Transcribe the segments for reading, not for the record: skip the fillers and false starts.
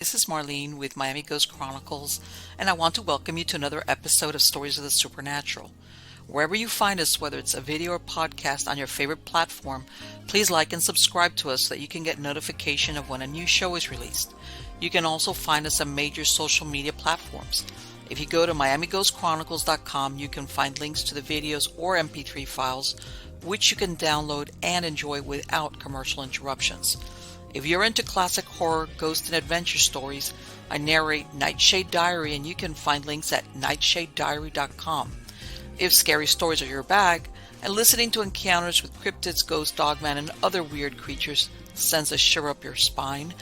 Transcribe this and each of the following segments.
This is Marlene with Miami Ghost Chronicles, and I want to welcome you to another episode of Stories of the Supernatural. Wherever you find us, whether it's a video or podcast on your favorite platform, please like and subscribe to us so that you can get notification of when a new show is released. You can also find us on major social media platforms. If you go to MiamiGhostChronicles.com, you can find links to the videos or MP3 files, which you can download and enjoy without commercial interruptions. If you're into classic horror, ghost, and adventure stories, I narrate Nightshade Diary, and you can find links at nightshadediary.com. If scary stories are your bag, and listening to encounters with cryptids, ghosts, dogmen, and other weird creatures sends a shiver up your spine,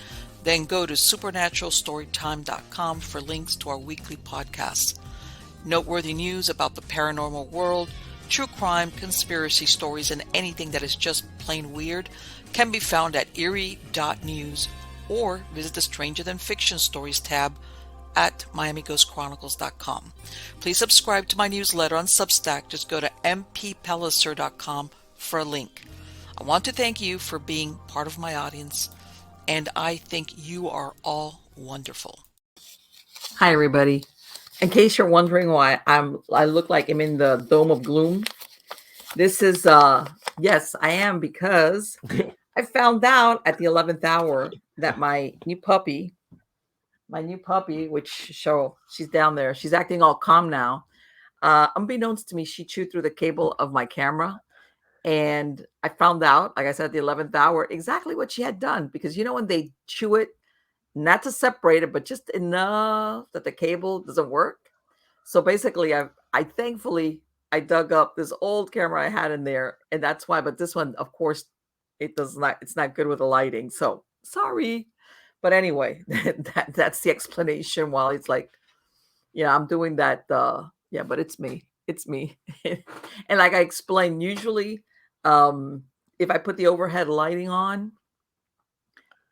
then go to supernaturalstorytime.com for links to our weekly podcasts. Noteworthy news about the paranormal world, true crime, conspiracy stories, and anything that is just plain weird can be found at eerie.news or visit the Stranger Than Fiction Stories tab at miamighostchronicles.com. Please subscribe to my newsletter on Substack. Just go to mppellicer.com for a link. I want to thank you for being part of my audience, and I think you are all wonderful. Hi, everybody. In case you're wondering why I look like I'm in the Dome of Gloom, this is yes, I am, because I found out at the 11th hour that my new puppy, which she's down there, she's acting all calm now. Unbeknownst to me, she chewed through the cable of my camera, and I found out, like I said, at the 11th hour, exactly what she had done. Because when they chew it, not to separate it, but just enough that the cable doesn't work. So basically, I thankfully I dug up this old camera I had in there, and that's why. But this one, of course, it's not good with the lighting. So sorry. But anyway, that's the explanation. While it's like, I'm doing that. But it's me. It's me. And like I explained, usually, if I put the overhead lighting on,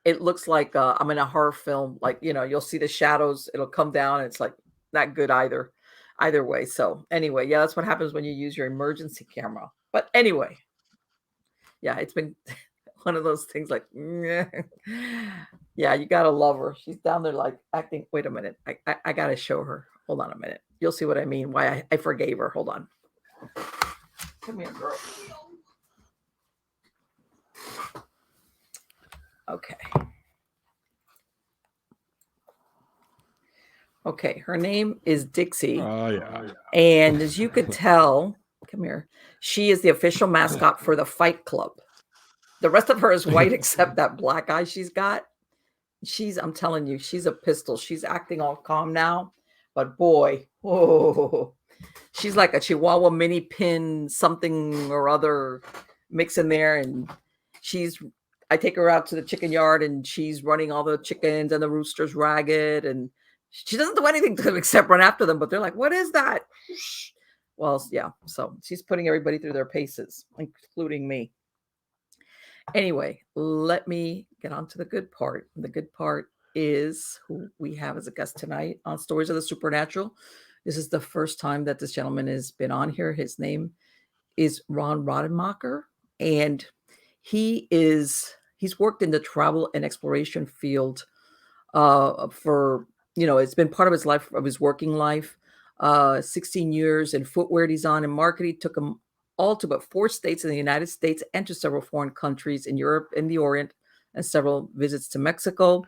it looks like I'm in a horror film. Like, you'll see the shadows. It'll come down. And it's like not good either way. So anyway, that's what happens when you use your emergency camera. But anyway, it's been one of those things like, you gotta love her. She's down there like acting. Wait a minute. I gotta show her. Hold on a minute. You'll see what I mean. Why I forgave her. Hold on. Come here, girl. Okay. Okay, her name is Dixie. Oh, yeah. And as you could tell, come here, she is the official mascot for the Fight Club. The rest of her is white except that black eye she's got. I'm telling you, she's a pistol. She's acting all calm now. But boy, she's like a Chihuahua mini pin, something or other mix in there. And I take her out to the chicken yard, and she's running all the chickens and the roosters ragged, and she doesn't do anything to them except run after them. But they're like, what is that? Well, yeah. So she's putting everybody through their paces, including me. Anyway, let me get on to the good part. The good part is who we have as a guest tonight on Stories of the Supernatural. This is the first time that this gentleman has been on here. His name is Ron Rademacher, and he's worked in the travel and exploration field for, it's been part of his life, of his working life. 16 years in footwear design and marketing, took him all to but 4 states in the United States and to several foreign countries in Europe and the Orient, and several visits to Mexico.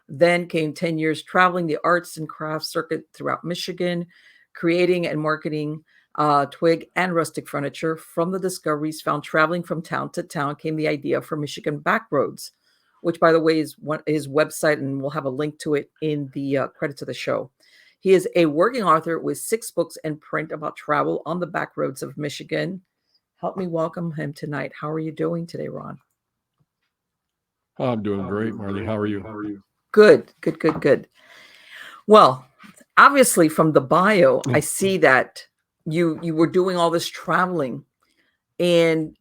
Then came 10 years traveling the arts and crafts circuit throughout Michigan, creating and marketing twig and rustic furniture. From the discoveries found traveling from town to town came the idea for Michigan Backroads, which, by the way, is his website, and we'll have a link to it in the credits of the show. He is a working author with 6 books in print about travel on the back roads of Michigan. Help me welcome him tonight. How are you doing today, Ron? I'm doing great, Marley. How are you? Good. Well, obviously from the bio, I see that you were doing all this traveling. And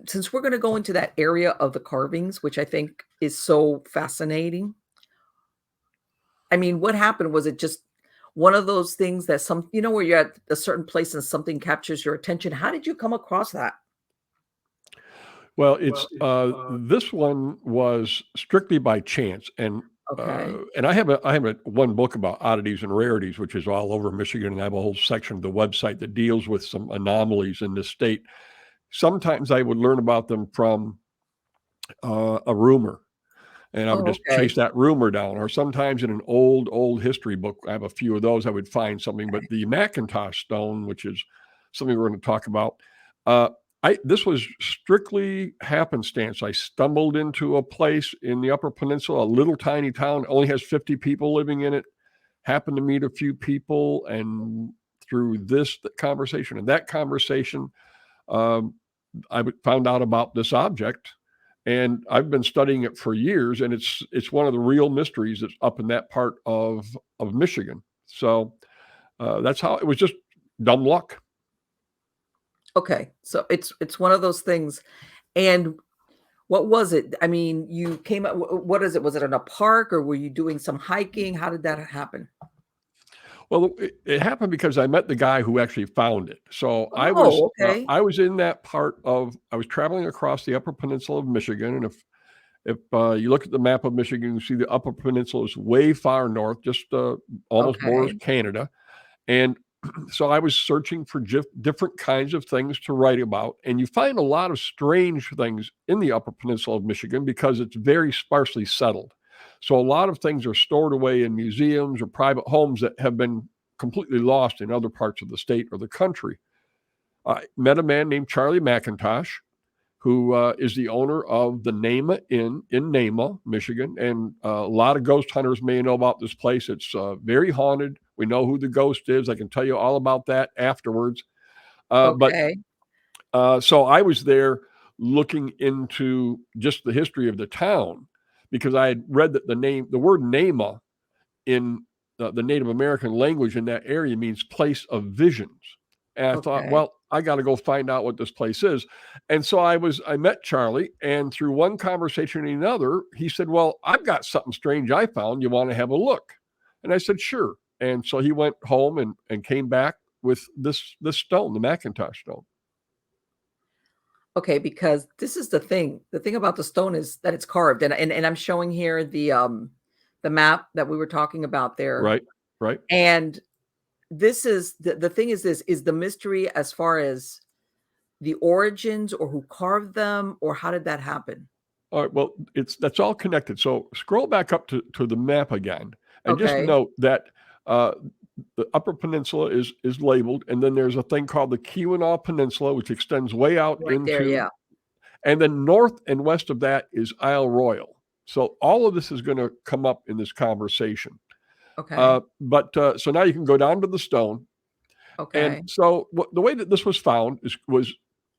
since we're going to go into that area of the carvings, which I think is so fascinating, I mean, what happened? Was it just one of those things that where you're at a certain place and something captures your attention? How did you come across that? Well, it's this one was strictly by chance. And Okay. and I have one book about oddities and rarities, which is all over Michigan, and I have a whole section of the website that deals with some anomalies in this state. Sometimes I would learn about them from a rumor, and I would Oh, just chase okay. that rumor down. Or sometimes in an old history book, I have a few of those, I would find something. But the MacIntosh Stone, which is something we're going to talk about, uh, this was strictly happenstance. I stumbled into a place in the Upper Peninsula, a little tiny town, only has 50 people living in it. Happened to meet a few people, and through this conversation and that conversation, um, I found out about this object, and I've been studying it for years. And it's one of the real mysteries that's up in that part of Michigan. So that's how it was. Just dumb luck. Okay. So it's one of those things. And what was it? I mean, you came up, what is it? Was it in a park or were you doing some hiking? How did that happen? Well, it happened because I met the guy who actually found it. So Oh, okay. I was in that part of I was traveling across the Upper Peninsula of Michigan, and if you look at the map of Michigan, you see the Upper Peninsula is way far north, just almost borders Okay. Canada. And so I was searching for different kinds of things to write about. And you find a lot of strange things in the Upper Peninsula of Michigan because it's very sparsely settled. So a lot of things are stored away in museums or private homes that have been completely lost in other parts of the state or the country. I met a man named Charlie MacIntosh, who is the owner of the Nama Inn in Nama, Michigan. And a lot of ghost hunters may know about this place. It's very haunted. We know who the ghost is. I can tell you all about that afterwards. But Okay. so I was there looking into just the history of the town because I had read that the word Nama in the Native American language in that area means place of visions. And I thought, Okay. well, I got to go find out what this place is. And so I met Charlie, and through one conversation and another, he said, well, I've got something strange I found. You want to have a look? And I said, sure. And so he went home and came back with this stone, the MacIntosh Stone. Okay, because this is the thing. The thing about the stone is that it's carved, and I'm showing here the map that we were talking about there. Right, right. And this is the thing is this is the mystery as far as the origins or who carved them or how did that happen? All right. Well, that's all connected. So scroll back up to the map again, and just Okay. note that uh, the Upper Peninsula is labeled, and then there's a thing called the Keweenaw Peninsula, which extends way out Right there, into, yeah. and then north and west of that is Isle Royal. So all of this is going to come up in this conversation. Okay. But so now you can go down to the stone. And Okay. so the way that this was found was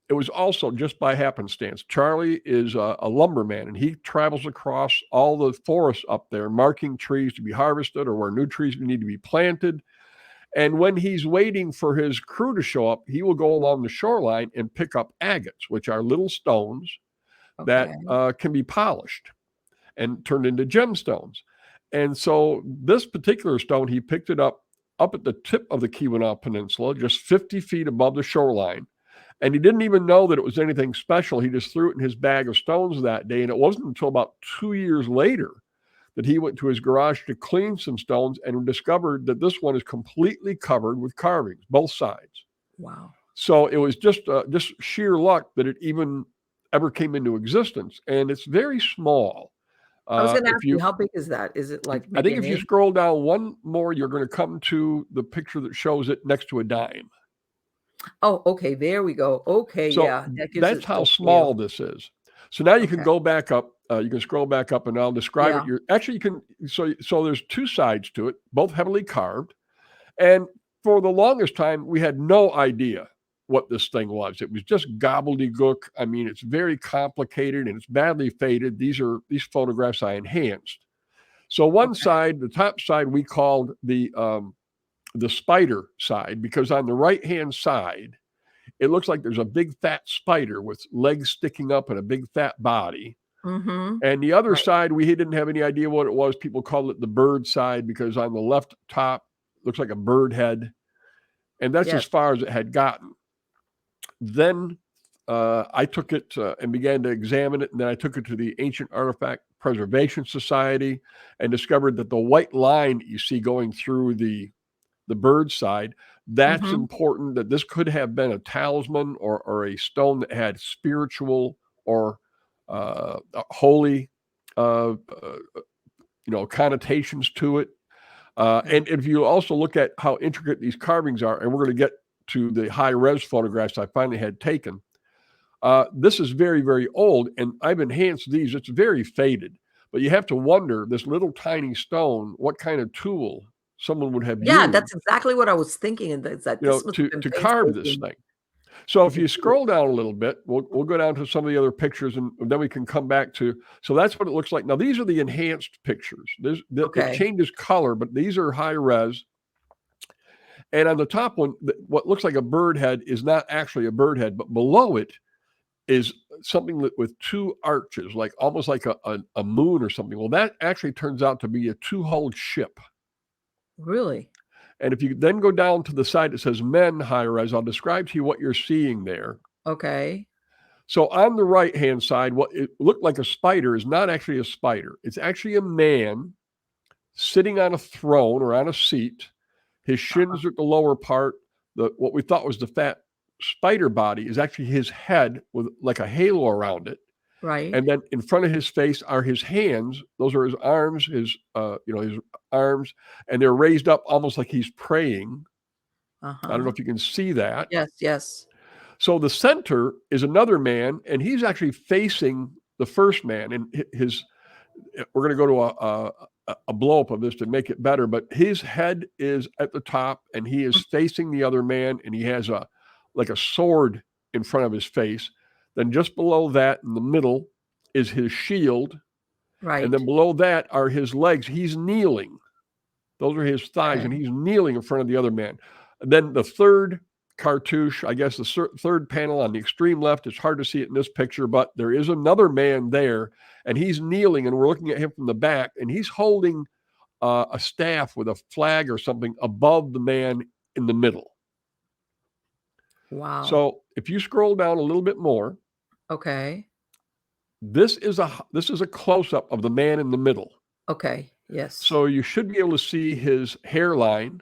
it was also just by happenstance. Charlie is a lumberman, and he travels across all the forests up there, marking trees to be harvested or where new trees need to be planted. And when he's waiting for his crew to show up, he will go along the shoreline and pick up agates, which are little stones that Okay. can be polished and turned into gemstones. And so this particular stone, he picked it up at the tip of the Keweenaw Peninsula, just 50 feet above the shoreline. And he didn't even know that it was anything special. He just threw it in his bag of stones that day. And it wasn't until about 2 years later that he went to his garage to clean some stones and discovered that this one is completely covered with carvings, both sides. Wow. So it was just sheer luck that it even ever came into existence. And it's very small. I was gonna If ask you, you how big is that? Is it like I maybe think an if you inch? scroll down one more, you're going to come to the picture that shows it next to a dime. Oh, okay, there we go. Okay, So yeah, that gives that's it how full scale. small this is. So now you can Okay. go back up. You can scroll back up, and I'll describe it. Yeah. You can. So there's two sides to it, both heavily carved. And for the longest time, we had no idea what this thing was. It was just gobbledygook. I mean, it's very complicated and it's badly faded. These photographs I enhanced. So one Okay. side, the top side, we called the spider side because on the right hand side, it looks like there's a big fat spider with legs sticking up and a big fat body. Mhm. And the other Right. side, we didn't have any idea what it was. People called it the bird side because on the left top looks like a bird head, and that's as Yes. far as it had gotten. Then I took it and began to examine it, and then I took it to the Ancient Artifact Preservation Society and discovered that the white line you see going through the bird side, that's Mm-hmm. important, that this could have been a talisman or a stone that had spiritual or holy connotations to it. Okay. And if you also look at how intricate these carvings are, and we're going to get to the high-res photographs I finally had taken, this is very, very old, and I've enhanced these. It's very faded, but you have to wonder, this little tiny stone, what kind of tool someone would have Yeah, used, that's exactly what I was thinking, and that this must have been to carve this painstaking thing. So if to you do it. scroll down a little bit, we'll go down to some of the other pictures, and then we can come back to. So that's what it looks like. Now these are the enhanced pictures. It Okay. changes color, but these are high res. And on the top one, what looks like a bird head is not actually a bird head, but below it is something with two arches, like almost like a moon or something. Well, that actually turns out to be a two-hulled ship. Really? And if you then go down to the side that says men high res, I'll describe to you what you're seeing there. Okay. So on the right-hand side, what it looked like a spider is not actually a spider. It's actually a man sitting on a throne or on a seat. His shins are at the lower part. What we thought was the fat spider body is actually his head with like a halo around it. Right. And then in front of his face are his hands. Those are his arms, his arms, and they're raised up almost like he's praying. I don't know Uh-huh. if you can see that. Yes, yes. So the center is another man, and he's actually facing the first man. And we're going to go to a blow up of this to make it better, but his head is at the top, and he is facing the other man, and he has like a sword in front of his face. Then just below that, in the middle, is his shield, and Right. then below that are his legs. He's kneeling. Those are his thighs, and Okay. he's kneeling in front of the other man. And then the third cartouche, I guess the third panel on the extreme left, it's hard to see it in this picture, but there is another man there, and he's kneeling, and we're looking at him from the back, and he's holding a staff with a flag or something above the man in the middle. Wow. So if you scroll down a little bit more, Okay. this is a close-up of the man in the middle. Okay. Yes. So you should be able to see his hairline.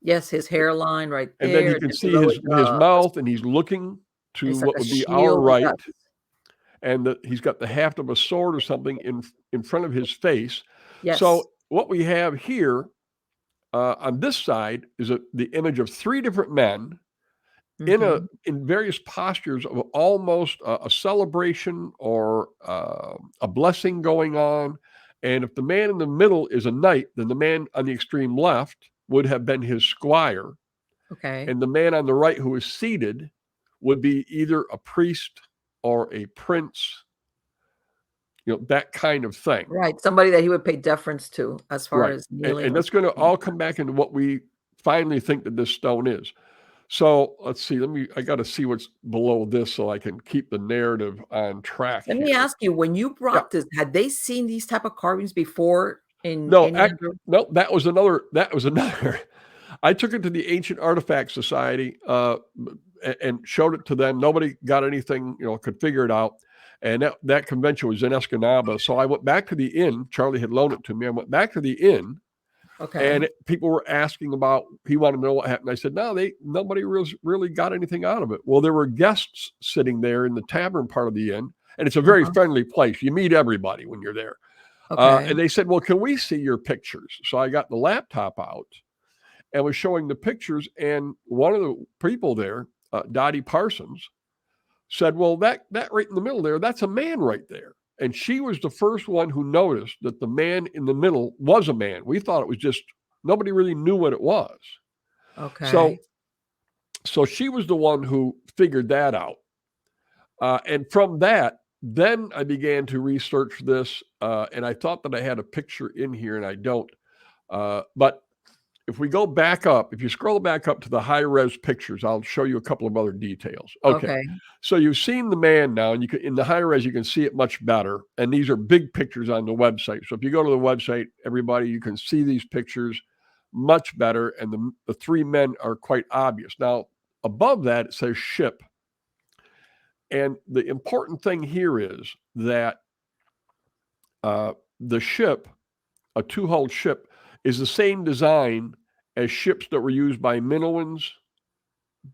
Yes, his hairline right And then there, you and can then see below it, his mouth, and he's looking to it's like what a would be our shield. right, Yes. and he's got the haft of a sword or something in front of his face. Yes. So what we have here on this side is the image of three different men Mm-hmm. in various postures of almost a celebration or a blessing going on. And if the man in the middle is a knight, then the man on the extreme left would have been his squire. Okay. And the man on the right who is seated would be either a priest or a prince, that kind of thing. Right. Somebody that he would pay deference to as far Right. as And, kneeling and or that's going to something like all come back into what we finally think that this stone is. So let's see. I got to see what's below this so I can keep the narrative on track Let me here. ask you, when you Yeah. brought this, had they seen these type of carvings before in No, any other? no, that was another. I took it to the Ancient Artifact Society and showed it to them. Nobody got anything, could figure it out. And that convention was in Escanaba. So I went back to the inn. Charlie had loaned it to me. I went back to the inn, Okay. and people were asking about. He wanted to know what happened. I said, no, nobody really got anything out of it. Well, there were guests sitting there in the tavern part of the inn, and it's a very Uh-huh. friendly place. You meet everybody when you're there. Okay. And they said, well, can we see your pictures? So I got the laptop out and was showing the pictures. And one of the people there, Dottie Parsons, said, well, that right in the middle there, that's a man right there. And she was the first one who noticed that the man in the middle was a man. We thought it was just, nobody really knew what it was. Okay. So she was the one who figured that out. And from that, then I began to research this, and I thought that I had a picture in here, and I don't. But if we go back up, if you scroll back up to the high-res pictures, I'll show you a couple of other details. Okay. So you've seen the man now, and in the high-res, you can see it much better. And these are big pictures on the website. So if you go to the website, everybody, you can see these pictures much better, and the three men are quite obvious. Now, above that, it says ship. And the important thing here is that the ship, a two-hulled ship, is the same design as ships that were used by Minoans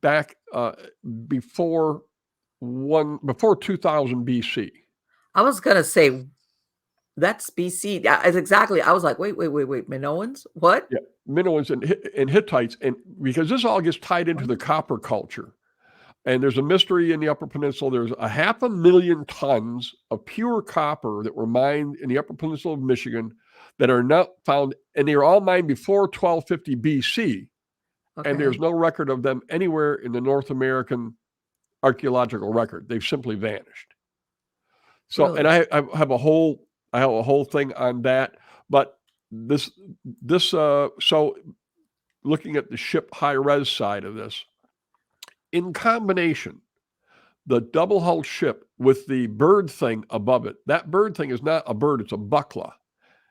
back before 2000 BC. I was gonna say that's BC. It's exactly. I was like, wait, Minoans? What? Yeah, Minoans and Hittites, and because this all gets tied into the copper culture. And there's a mystery in the Upper Peninsula. There's 500,000 tons of pure copper that were mined in the Upper Peninsula of Michigan that are not found, and they were all mined before 1250 BC. Okay. And there's no record of them anywhere in the North American archaeological record. They've simply vanished. So, Really? and I have a whole thing on that. But so looking at the ship high res side of this, in combination, the double-hulled ship with the bird thing above it, that bird thing is not a bird, it's a buckla.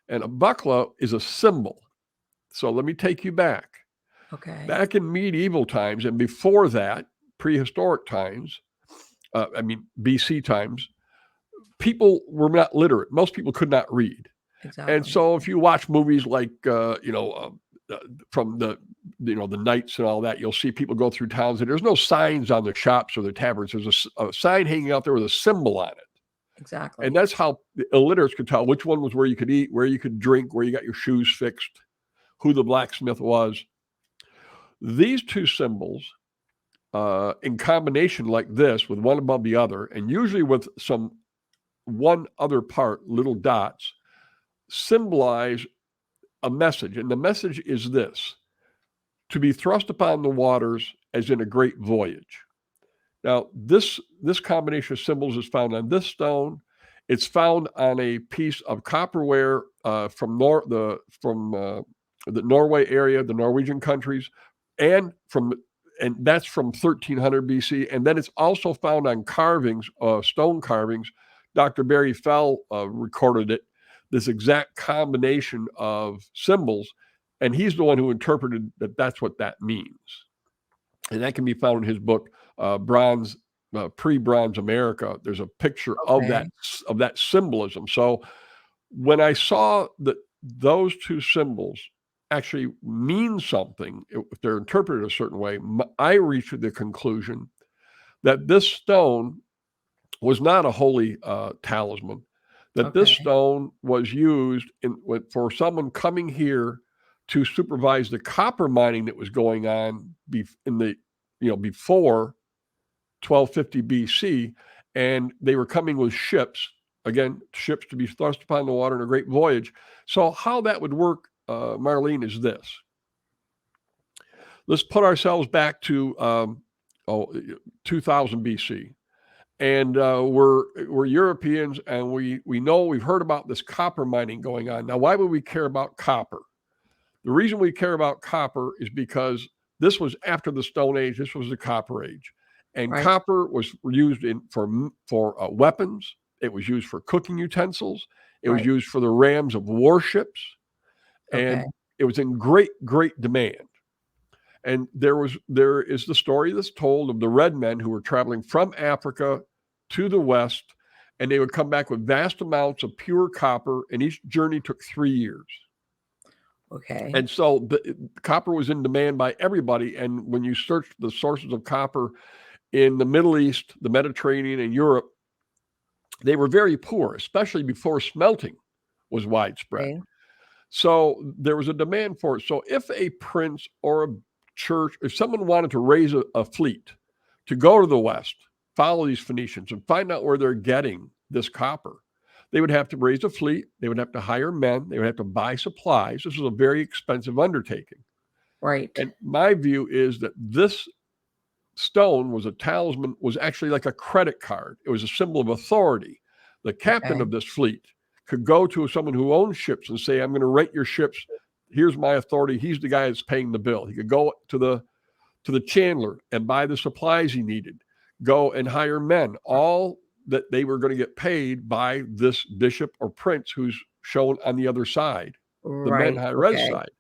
And a buckla is a symbol. So let me take you back. Okay. Back in medieval times and before that, prehistoric times, BC times, people were not literate. Most people could not read. Exactly. And so if you watch movies like, from the Knights and all that, you'll see people go through towns and there's no signs on the shops or the taverns. There's a sign hanging out there with a symbol on it. Exactly. And that's how the illiterates could tell which one was where you could eat, where you could drink, where you got your shoes fixed, who the blacksmith was. These two symbols, in combination like this, with one above the other, and usually with one other part, little dots, symbolize a message. And the message is this: to be thrust upon the waters as in a great voyage. Now, this combination of symbols is found on this stone. It's found on a piece of copperware from the Norway area, the Norwegian countries, and that's from 1300 BC. And then it's also found on carvings, stone carvings. Dr. Barry Fell recorded it, this exact combination of symbols, and he's the one who interpreted that that's what that means. And that can be found in his book, Bronze, Pre-Bronze America. There's a picture of that symbolism. So when I saw that those two symbols actually mean something, if they're interpreted a certain way, I reached the conclusion that this stone was not a holy talisman, that this stone was used for someone coming here to supervise the copper mining that was going on before 1250 BC, and they were coming with ships to be thrust upon the water in a great voyage. So how that would work, Marlene, is this. Let's put ourselves back to 2000 BC. And we're Europeans, and we know, we've heard about this copper mining going on. Now, why would we care about copper? The reason we care about copper is because this was after the Stone Age. This was the Copper Age. And copper was used for weapons. It was used for cooking utensils. It was used for the rams of warships. And it was in great, great demand. And there is the story that's told of the red men who were traveling from Africa to the West, and they would come back with vast amounts of pure copper, and each journey took 3 years. Okay. And so the copper was in demand by everybody. And when you search the sources of copper in the Middle East, the Mediterranean, and Europe, they were very poor, especially before smelting was widespread. Okay. So there was a demand for it. So if a prince or a church, if someone wanted to raise a fleet to go to the West, follow these Phoenicians and find out where they're getting this copper, they would have to raise a fleet. They would have to hire men. They would have to buy supplies. This was a very expensive undertaking. Right. And my view is that this stone was a talisman, was actually like a credit card. It was a symbol of authority. The captain of this fleet could go to someone who owns ships and say, I'm going to rent your ships. Here's my authority. He's the guy that's paying the bill. He could go to the chandler and buy the supplies he needed, go and hire men, all that they were going to get paid by this bishop or prince who's shown on the other side, the men high res side.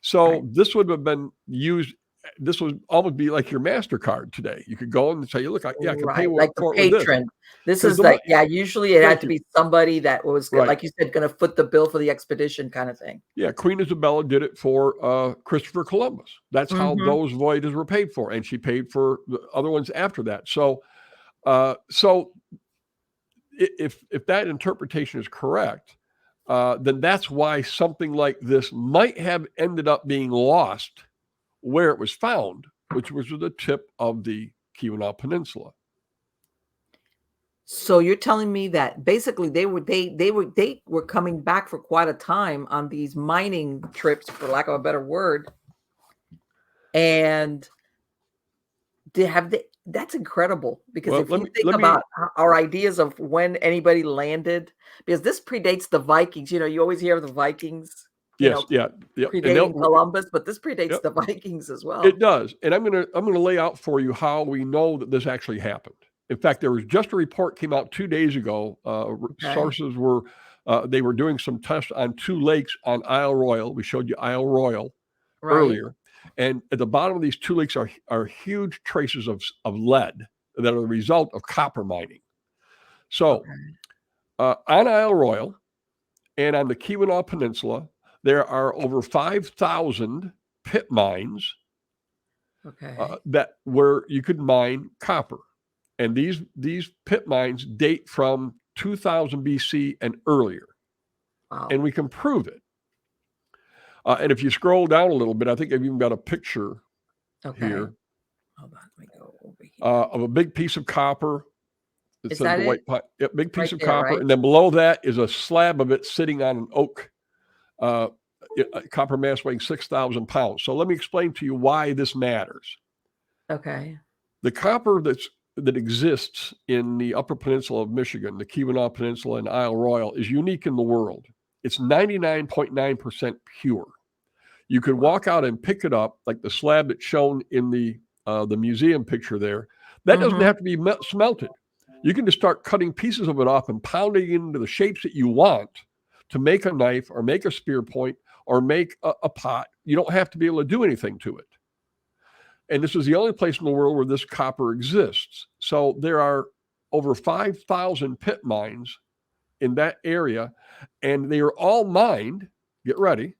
So this would have been used this would almost be like your MasterCard today. You could go and say, look, I can pay Right, like the for it with this. patron. This 'Cause is the like, mo- usually it had Thank to you. be somebody that was, Right. like you said, gonna foot the bill for the expedition kind of thing. Yeah, Queen Isabella did it for Christopher Columbus. That's how Mhm. those voyages were paid for, and she paid for the other ones after that. So, if that interpretation is correct, then that's why something like this might have ended up being lost where it was found, which was at the tip of the Keweenaw Peninsula. So you're telling me that basically they were coming back for quite a time on these mining trips, for lack of a better word, and that's incredible, because Well, if let you me think let me about our ideas of when anybody landed, because this predates the Vikings. You always hear of the Vikings, yes, yeah, yep, and predating Columbus, but this predates yep, the Vikings as well. it does. And I'm gonna lay out for you how we know that this actually happened. In fact, there was just a report came out 2 days ago. Okay. Sources were they were doing some tests on 2 lakes on Isle Royal. We showed you Isle Royal Right. earlier, and at the bottom of these 2 lakes are huge traces of lead that are the result of copper mining. So Okay. on Isle Royal and on the Keweenaw Peninsula, there are over 5,000 pit mines Okay. that where you could mine copper. And these pit mines date from 2000 BC and earlier, Wow. and we can prove it. And if you scroll down a little bit, I think I've even got a picture here. Hold on, let me go over here. Of a big piece of copper. It Is says that the white it? pot. Yep, big piece Right of there, copper, right? and then below that is a slab of it sitting on an oak. Copper mass weighing 6,000 pounds. So let me explain to you why this matters. Okay. The copper that exists in the Upper Peninsula of Michigan, the Keweenaw Peninsula and Isle Royal, is unique in the world. It's 99.9% pure. You could walk out and pick it up, like the slab that's shown in the museum picture there. That doesn't have to be smelted. You can just start cutting pieces of it off and pounding it into the shapes that you want to make a knife or make a spear point or make a pot. You don't have to be able to do anything to it. And this is the only place in the world where this copper exists. So there are over 5,000 pit mines in that area, and they are all mined. Get ready.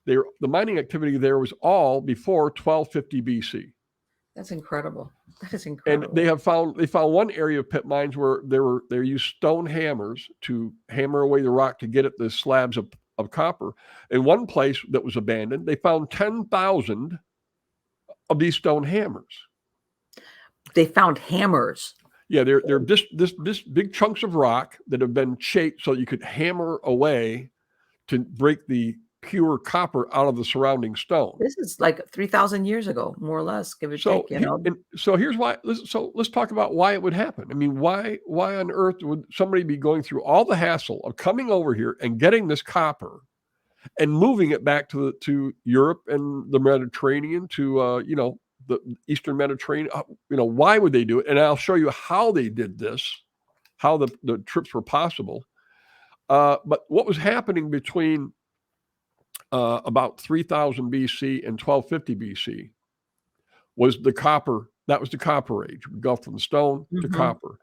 The mining activity there was all before 1250 BC. That's incredible. That is And incredible. they found one area of pit mines where they used stone hammers to hammer away the rock to get at the slabs of copper. In one place that was abandoned, they found 10,000 of these stone hammers. They found hammers. Yeah, they're this big chunks of rock that have been shaped so you could hammer away to break the pure copper out of the surrounding stone. This is like 3,000 years ago, more or less, give or So, take. so here's why. So let's talk about why it would happen. I mean, why on earth would somebody be going through all the hassle of coming over here and getting this copper and moving it back to Europe and the Mediterranean, to the Eastern Mediterranean? Why would they do it? And I'll show you how they did this, how the trips were possible. But what was happening between about 3000 BC and 1250 BC was the copper. That was the Copper Age. We go from stone to copper.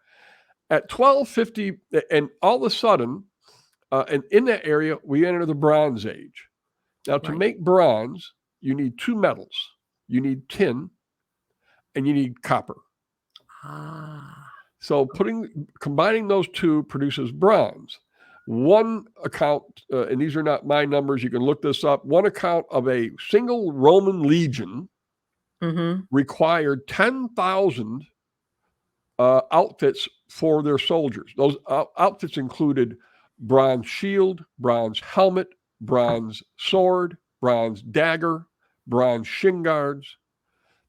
At 1250, and all of a sudden, and in that area, we enter the Bronze Age. Now, to make bronze, you need 2 metals. You need tin, and you need copper. So combining those two produces bronze. One account, and these are not my numbers, you can look this up. One account of a single Roman legion required 10,000 outfits for their soldiers. Those outfits included bronze shield, bronze helmet, bronze sword, bronze dagger, bronze shin guards.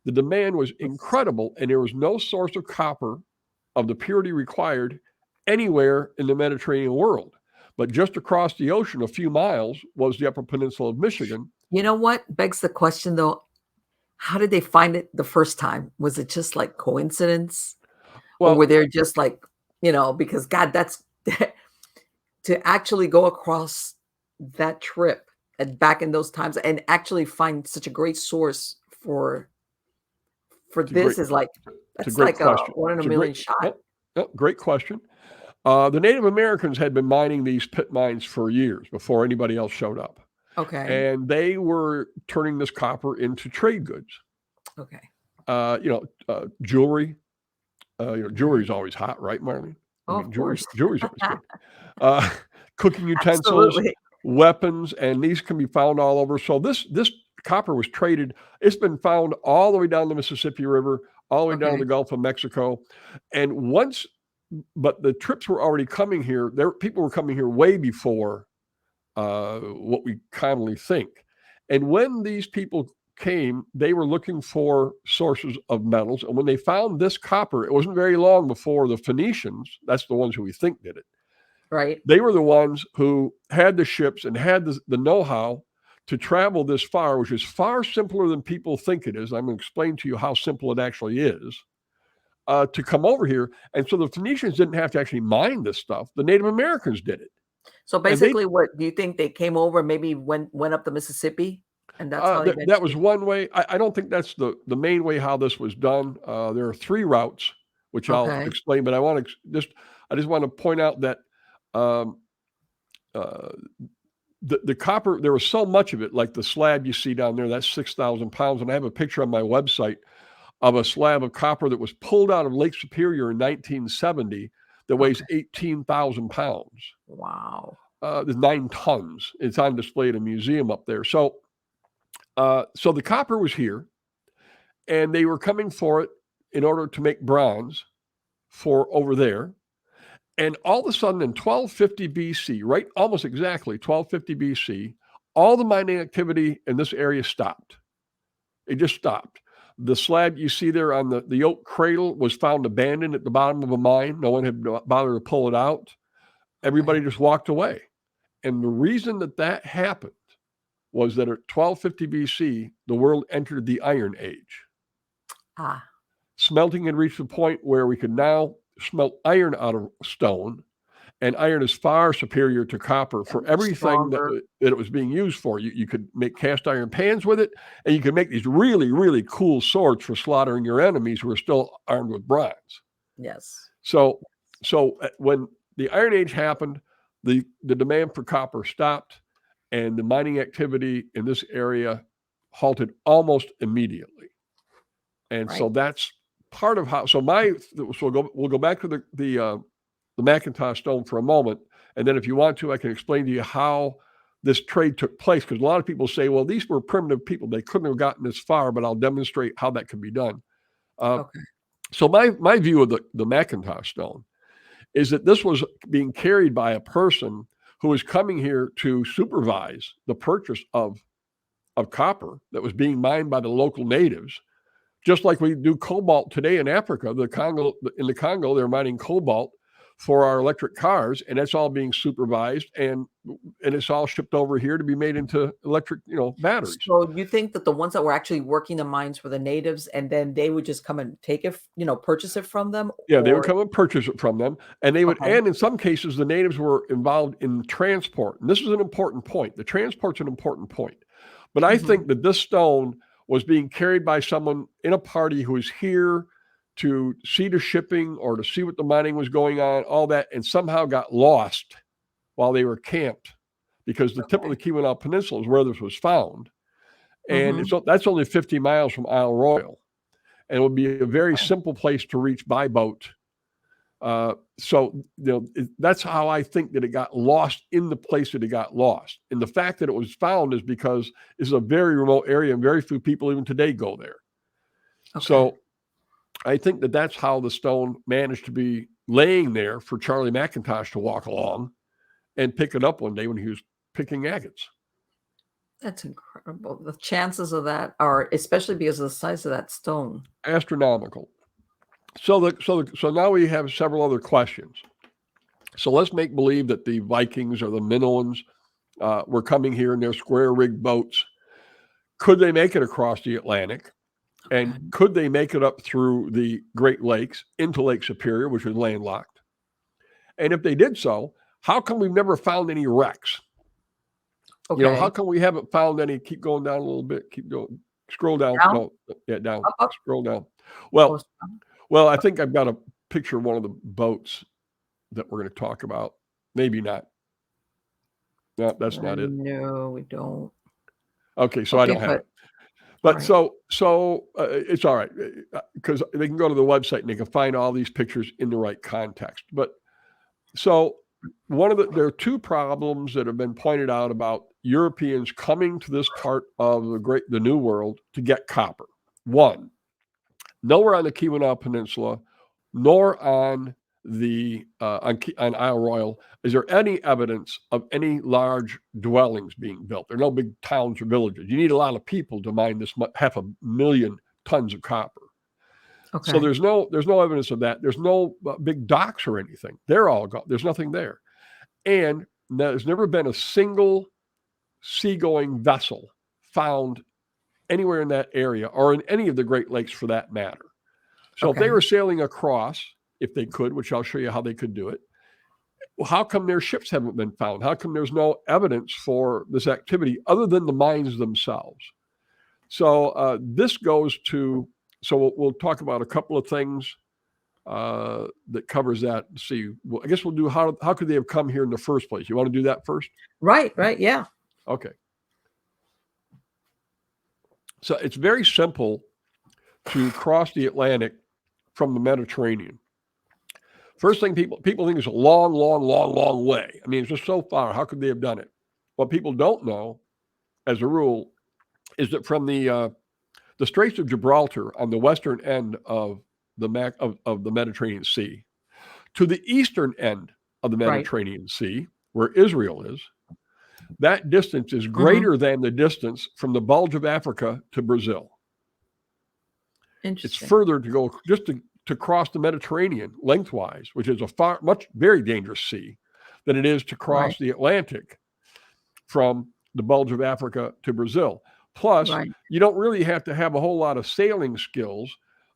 The demand was incredible, and there was no source of copper of the purity required anywhere in the Mediterranean world. But just across the ocean, a few miles, was the Upper Peninsula of Michigan. You know what begs the question, though? How did they find it the first time? Was it just like coincidence? Or were they just like, because God, that's to actually go across that trip and back in those times and actually find such a great source for for this is like, it's a that's great like a question. one in a It's a million great, shot. great question. The Native Americans had been mining these pit mines for years before anybody else showed up. Okay. And they were turning this copper into trade goods. Okay. Jewelry. Jewelry is always hot, right, Marlene? I Oh, mean, of course. jewelry's always good. Cooking utensils, Absolutely. weapons, and these can be found all over. So this copper was traded. It's been found all the way down the Mississippi River, all the way down to Okay. the Gulf of Mexico. And but the trips were already coming here. People were coming here way before what we commonly think. And when these people came, they were looking for sources of metals. And when they found this copper, it wasn't very long before the Phoenicians, that's the ones who we think did it. Right. They were the ones who had the ships and had the know-how to travel this far, which is far simpler than people think it is. I'm going to explain to you how simple it actually is. To come over here. And so the Phoenicians didn't have to actually mine this stuff. The Native Americans did it. So basically, what do you think, they came over, maybe went up the Mississippi, and that's how they that was one way. I don't think that's the main way how this was done. There are 3 routes, which I'll explain, but I just want to point out that the copper, there was so much of it, like the slab you see down there, that's 6,000 pounds. And I have a picture on my website of a slab of copper that was pulled out of Lake Superior in 1970 that weighs 18,000 pounds. Wow. There's 9 tons. It's on display at a museum up there. So the copper was here, and they were coming for it in order to make bronze for over there. And all of a sudden in 1250 BC, right, almost exactly 1250 BC, all the mining activity in this area stopped. It just stopped. The slab you see there on the oak cradle was found abandoned at the bottom of a mine. No one had bothered to pull it out. Everybody just walked away. And the reason that happened was that at 1250 BC, the world entered the Iron Age. Smelting had reached the point where we could now smelt iron out of stone, and iron is far superior to copper for everything that it was being used for. You could make cast iron pans with it, and you could make these really, really cool swords for slaughtering your enemies who are still armed with bronze. Yes. So when the Iron Age happened, the demand for copper stopped, and the mining activity in this area halted almost immediately. And so that's part of how. So we'll go back to the MacIntosh Stone for a moment, and then if you want to, I can explain to you how this trade took place, because a lot of people say, well, these were primitive people, they couldn't have gotten this far, but I'll demonstrate how that can be done. So my view of the MacIntosh Stone is that this was being carried by a person who was coming here to supervise the purchase of copper that was being mined by the local natives. Just like we do cobalt today in Africa, in the Congo, they're mining cobalt for our electric cars, and that's all being supervised, and it's all shipped over here to be made into electric, batteries. So you think that the ones that were actually working the mines were the natives, and then they would just come and take it, purchase it from them? Yeah, they would come and purchase it from them, and they would, and in some cases, the natives were involved in transport. And this is an important point. The transport's an important point. But I think that this stone was being carried by someone in a party who was here to see the shipping or to see what the mining was going on, all that, and somehow got lost while they were camped, because the tip of the Keweenaw Peninsula is where this was found. And that's only 50 miles from Isle Royal. And it would be a very simple place to reach by boat. So that's how I think that it got lost in the place that it got lost. And the fact that it was found is because it's a very remote area and very few people even today go there. So I think that that's how the stone managed to be laying there for Charlie MacIntosh to walk along and pick it up one day when he was picking agates. That's incredible. The chances of that are, especially because of the size of that stone, astronomical. So now we have several other questions. So let's make believe that the Vikings or the Minoans were coming here in their square-rigged boats. Could they make it across the Atlantic? And could they make it up through the Great Lakes into Lake Superior, which is landlocked? And if they did so, how come we've never found any wrecks? How come we haven't found any? Keep going down a little bit. Keep going. Scroll down. Down? No, yeah, down. Up. Scroll down. Well, well, I think I've got a picture of one of the boats that we're going to talk about. Maybe not. No, that's not it. No, we don't. Okay, so I don't have it. But right. so it's all right because they can go to the website and they can find all these pictures in the right context. But so there are two problems that have been pointed out about Europeans coming to this part of the New World to get copper. One, nowhere on the Keweenaw Peninsula, nor on on Isle Royal is there any evidence of any large dwellings being built. There are no big towns or villages. You need a lot of people to mine this 500,000 tons of copper. Okay. So there's no evidence of that. There's no big docks or anything. They're all gone. There's nothing there. And there's never been a single seagoing vessel found anywhere in that area or in any of the Great Lakes for that matter. So if they were sailing across, if they could, which I'll show you how they could do it, well, how come their ships haven't been found? How come there's no evidence for this activity other than the mines themselves? So this goes to, so we'll talk about a couple of things that covers that. See, well, I guess we'll do how could they have come here in the first place? You want to do that first? Right, yeah. Okay. So it's very simple to cross the Atlantic from the Mediterranean. First thing people think is a long, long, long, long way. I mean, it's just so far. How could they have done it? What people don't know, as a rule, is that from the Straits of Gibraltar on the western end of the Mediterranean Sea to the eastern end of the Mediterranean Sea, where Israel is, that distance is greater than the distance from the Bulge of Africa to Brazil. It's further to go just to cross the Mediterranean lengthwise, which is a very dangerous sea, than it is to cross the Atlantic from the Bulge of Africa to Brazil. Plus, you don't really have to have a whole lot of sailing skills.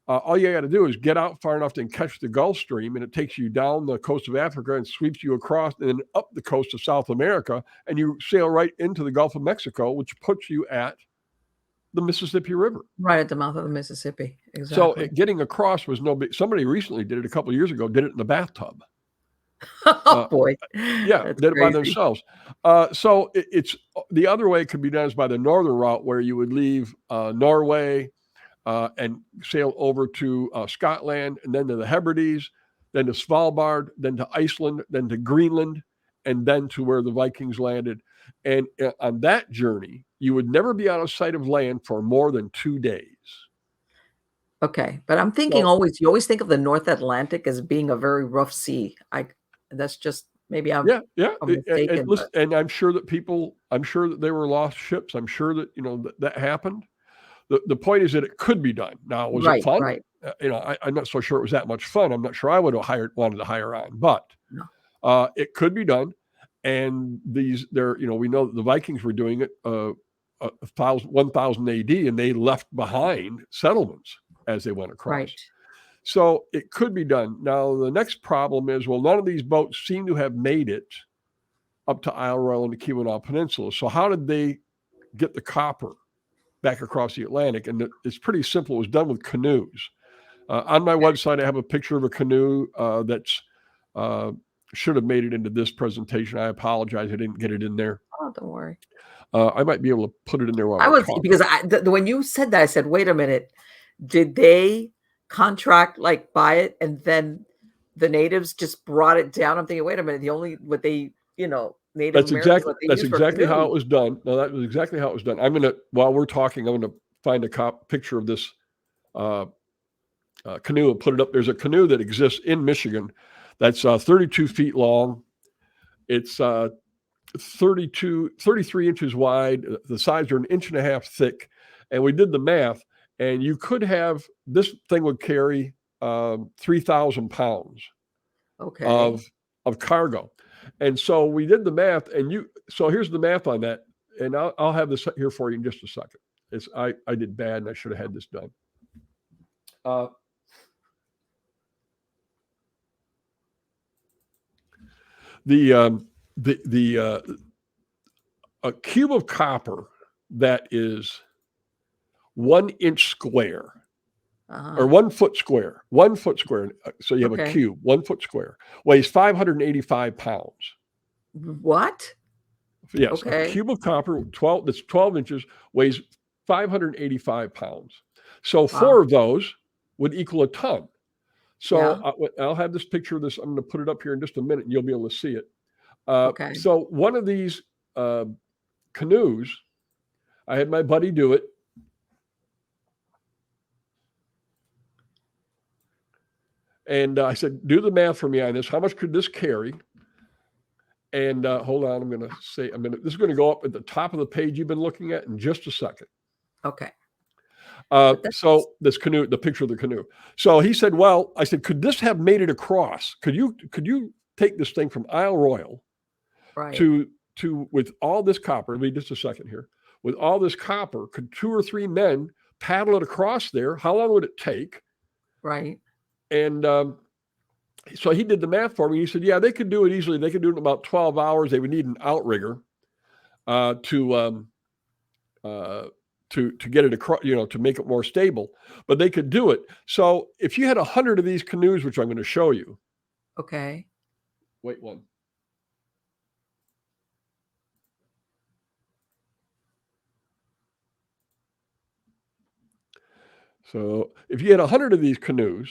All you got to do is get out far enough to catch the Gulf Stream, and it takes you down the coast of Africa and sweeps you across and then up the coast of South America, and you sail right into the Gulf of Mexico, which puts you at the Mississippi River. Right at the mouth of the Mississippi. Exactly. So getting across was no big. Somebody recently did it a couple of years ago, did it in the bathtub. Oh, boy. Yeah, That's did it by crazy. themselves. So it's the other way could be done is by the northern route, where you would leave Norway and sail over to Scotland, and then to the Hebrides, then to Svalbard, then to Iceland, then to Greenland, and then to where the Vikings landed. And on that journey, you would never be out of sight of land for more than 2 days. Okay, but I'm thinking you always think of the North Atlantic as being a very rough sea. That's just maybe I'm mistaken. And I'm sure that they were lost ships. I'm sure that that happened. The point is that it could be done. Now, was it fun? Right. I'm not so sure it was that much fun. I'm not sure I would have wanted to hire on, but it could be done. And we know that the Vikings were doing it 1000 AD, and they left behind settlements as they went across. Right. So it could be done. Now, the next problem is, none of these boats seem to have made it up to Isle Royal and the Keweenaw Peninsula. So how did they get the copper back across the Atlantic? And it's pretty simple. It was done with canoes. On my website, I have a picture of a canoe that's should have made it into this presentation. I apologize. I didn't get it in there. Oh, don't worry. I might be able to put it in there while we're talking. Because when you said that, I said, wait a minute. Did they contract, buy it, and then the natives just brought it down? I'm thinking, wait a minute. Native That's Americans, exactly how it was done. No, that was exactly how it was done. While we're talking, I'm going to find a picture of this canoe and put it up. There's a canoe that exists in Michigan that's 32 feet long. It's 33 inches wide. The sides are 1.5 inches thick. And we did the math, and you could have, this thing would carry 3,000 pounds of cargo. And so we did the math, so here's the math on that. And I'll have this here for you in just a second. I did bad, and I should have had this done. A cube of copper that is 1 inch square Uh-huh. or 1 foot square. 1 foot square. So you have a Okay. cube, 1 foot square, weighs 585 pounds. What? Yes, a Okay. cube of copper, 12 that's 12 inches, weighs 585 pounds. So Wow. 4 of those would equal a ton. So Yeah. I'll have this picture of this. I'm going to put it up here in just a minute, and you'll be able to see it. Okay. So one of these canoes, I had my buddy do it. And I said, do the math for me on this. How much could this carry? And hold on, this is going to go up at the top of the page you've been looking at in just a second. Okay. So this canoe, the picture of the canoe. So he said, well, I said, could this have made it across? Could you take this thing from Isle Royal to with all this copper? It'll be just a second here. With all this copper, could 2 or 3 men paddle it across there? How long would it take? Right. And so he did the math for me. He said, yeah, they could do it easily. They could do it in about 12 hours. They would need an outrigger to get it across, to make it more stable, but they could do it. So if you had 100 of these canoes, which I'm going to show you. Okay. Wait one. So if you had 100 of these canoes,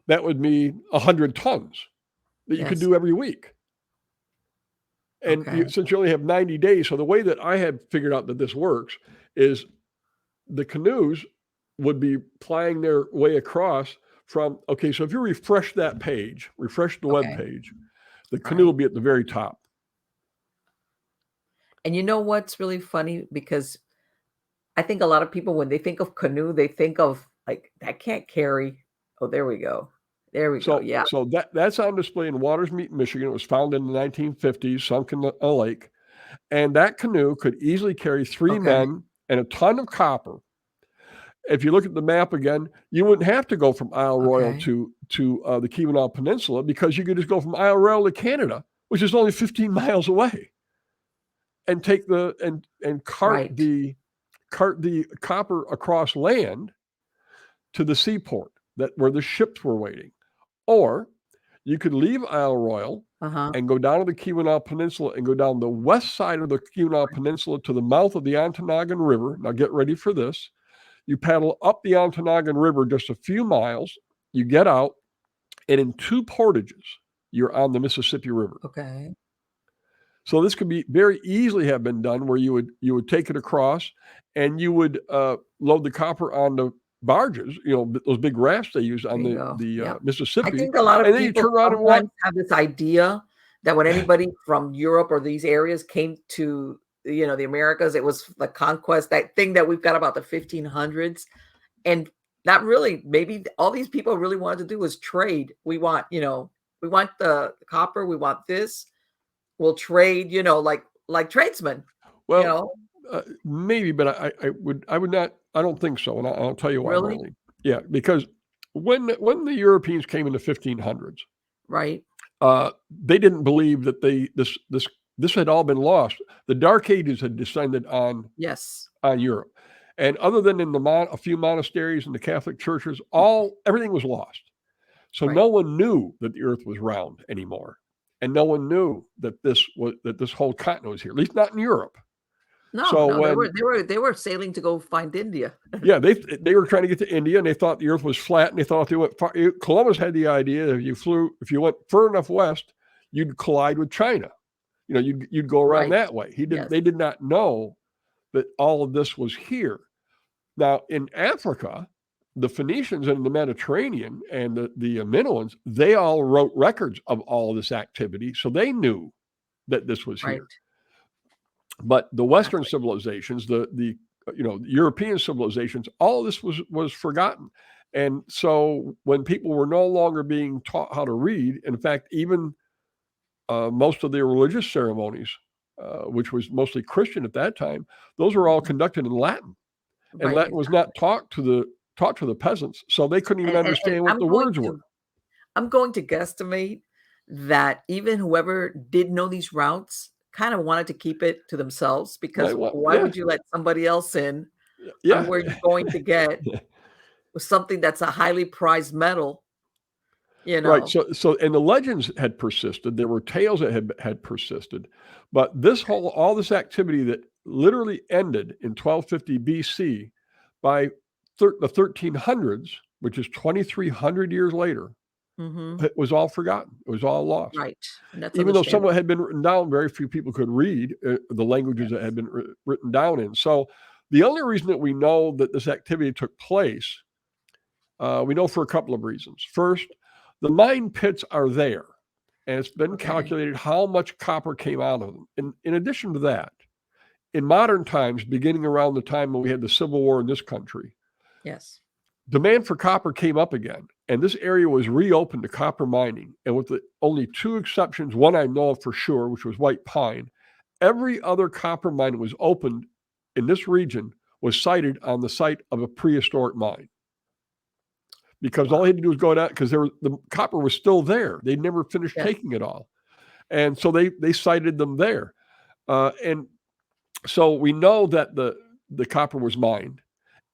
that would mean 100 tons that you could do every week. And since you only have 90 days, so the way that I have figured out that this works is the canoes would be plying their way across from, so if you refresh that page, refresh the web page, the canoe will be at the very top. And you know what's really funny? Because I think a lot of people, when they think of canoe, they think of like, that can't carry. Oh, there we go. There we go. Yeah. So that's on display in Watersmeet, Michigan. It was found in the 1950s, sunk in a lake. And that canoe could easily carry 3 men and a ton of copper. If you look at the map again, you wouldn't have to go from Isle Royal to the Keweenaw Peninsula, because you could just go from Isle Royal to Canada, which is only 15 miles away, and take and cart the copper across land to the seaport where the ships were waiting. Or you could leave Isle Royal and go down to the Keweenaw Peninsula and go down the west side of the Keweenaw Peninsula to the mouth of the Ontonagon River. Now get ready for this. You paddle up the Ontonagon River just a few miles, you get out, and in 2 portages, you're on the Mississippi River. Okay. So this could be very easily have been done, where you would take it across, and you would load the copper on the barges, those big rafts they use on the Mississippi. I think a lot of people sometimes have this idea that when anybody from Europe or these areas came to the Americas, it was the conquest, that thing that we've got about the 1500s, and not really. Maybe all these people really wanted to do was trade. We want the copper, we want this. We'll trade, like tradesmen. Well, maybe, but I would not. I don't think so, and I'll tell you why. Really? Yeah, because when the Europeans came in the 1500s, they didn't believe that this had all been lost. The Dark Ages had descended on Europe, and other than in a few monasteries and the Catholic churches, everything was lost. So no one knew that the Earth was round anymore, and no one knew that this whole continent was here. At least not in Europe. They were sailing to go find India. Yeah, they were trying to get to India, and they thought the Earth was flat, and they thought they went far. Columbus had the idea that if you went far enough west, you'd collide with China. You'd go around that way. They did not know that all of this was here. Now in Africa, the Phoenicians in the Mediterranean and the Minoans, they all wrote records of all of this activity, so they knew that this was here. But the Western civilizations, the European civilizations, all of this was forgotten. And so when people were no longer being taught how to read, in fact, even most of their religious ceremonies, which was mostly Christian at that time, those were all conducted in Latin. And Latin was not taught to the peasants, so they couldn't even understand what the words were. I'm going to guesstimate that even whoever did know these routes kind of wanted to keep it to themselves, because why would you let somebody else in on where you're going to get something that's a highly prized metal, Right. So, and the legends had persisted. There were tales that had persisted, but all this activity that literally ended in 1250 BC, by the 1300s, which is 2,300 years later, it was all forgotten. It was all lost. Right. And that's Even though some of understandable. it had been written down, very few people could read the languages that had been written down in. So the only reason that we know that this activity took place, we know for a couple of reasons. First, the mine pits are there, and it's been calculated how much copper came out of them. And in addition to that, in modern times, beginning around the time when we had the Civil War in this country, Yes, demand for copper came up again, and this area was reopened to copper mining. And with the only two exceptions, one I know of for sure, which was White Pine, every other copper mine that was opened in this region was sited on the site of a prehistoric mine. Because all he had to do was go down, because the copper was still there. They'd never finished taking it all. And so they sited them there. And so we know that the copper was mined,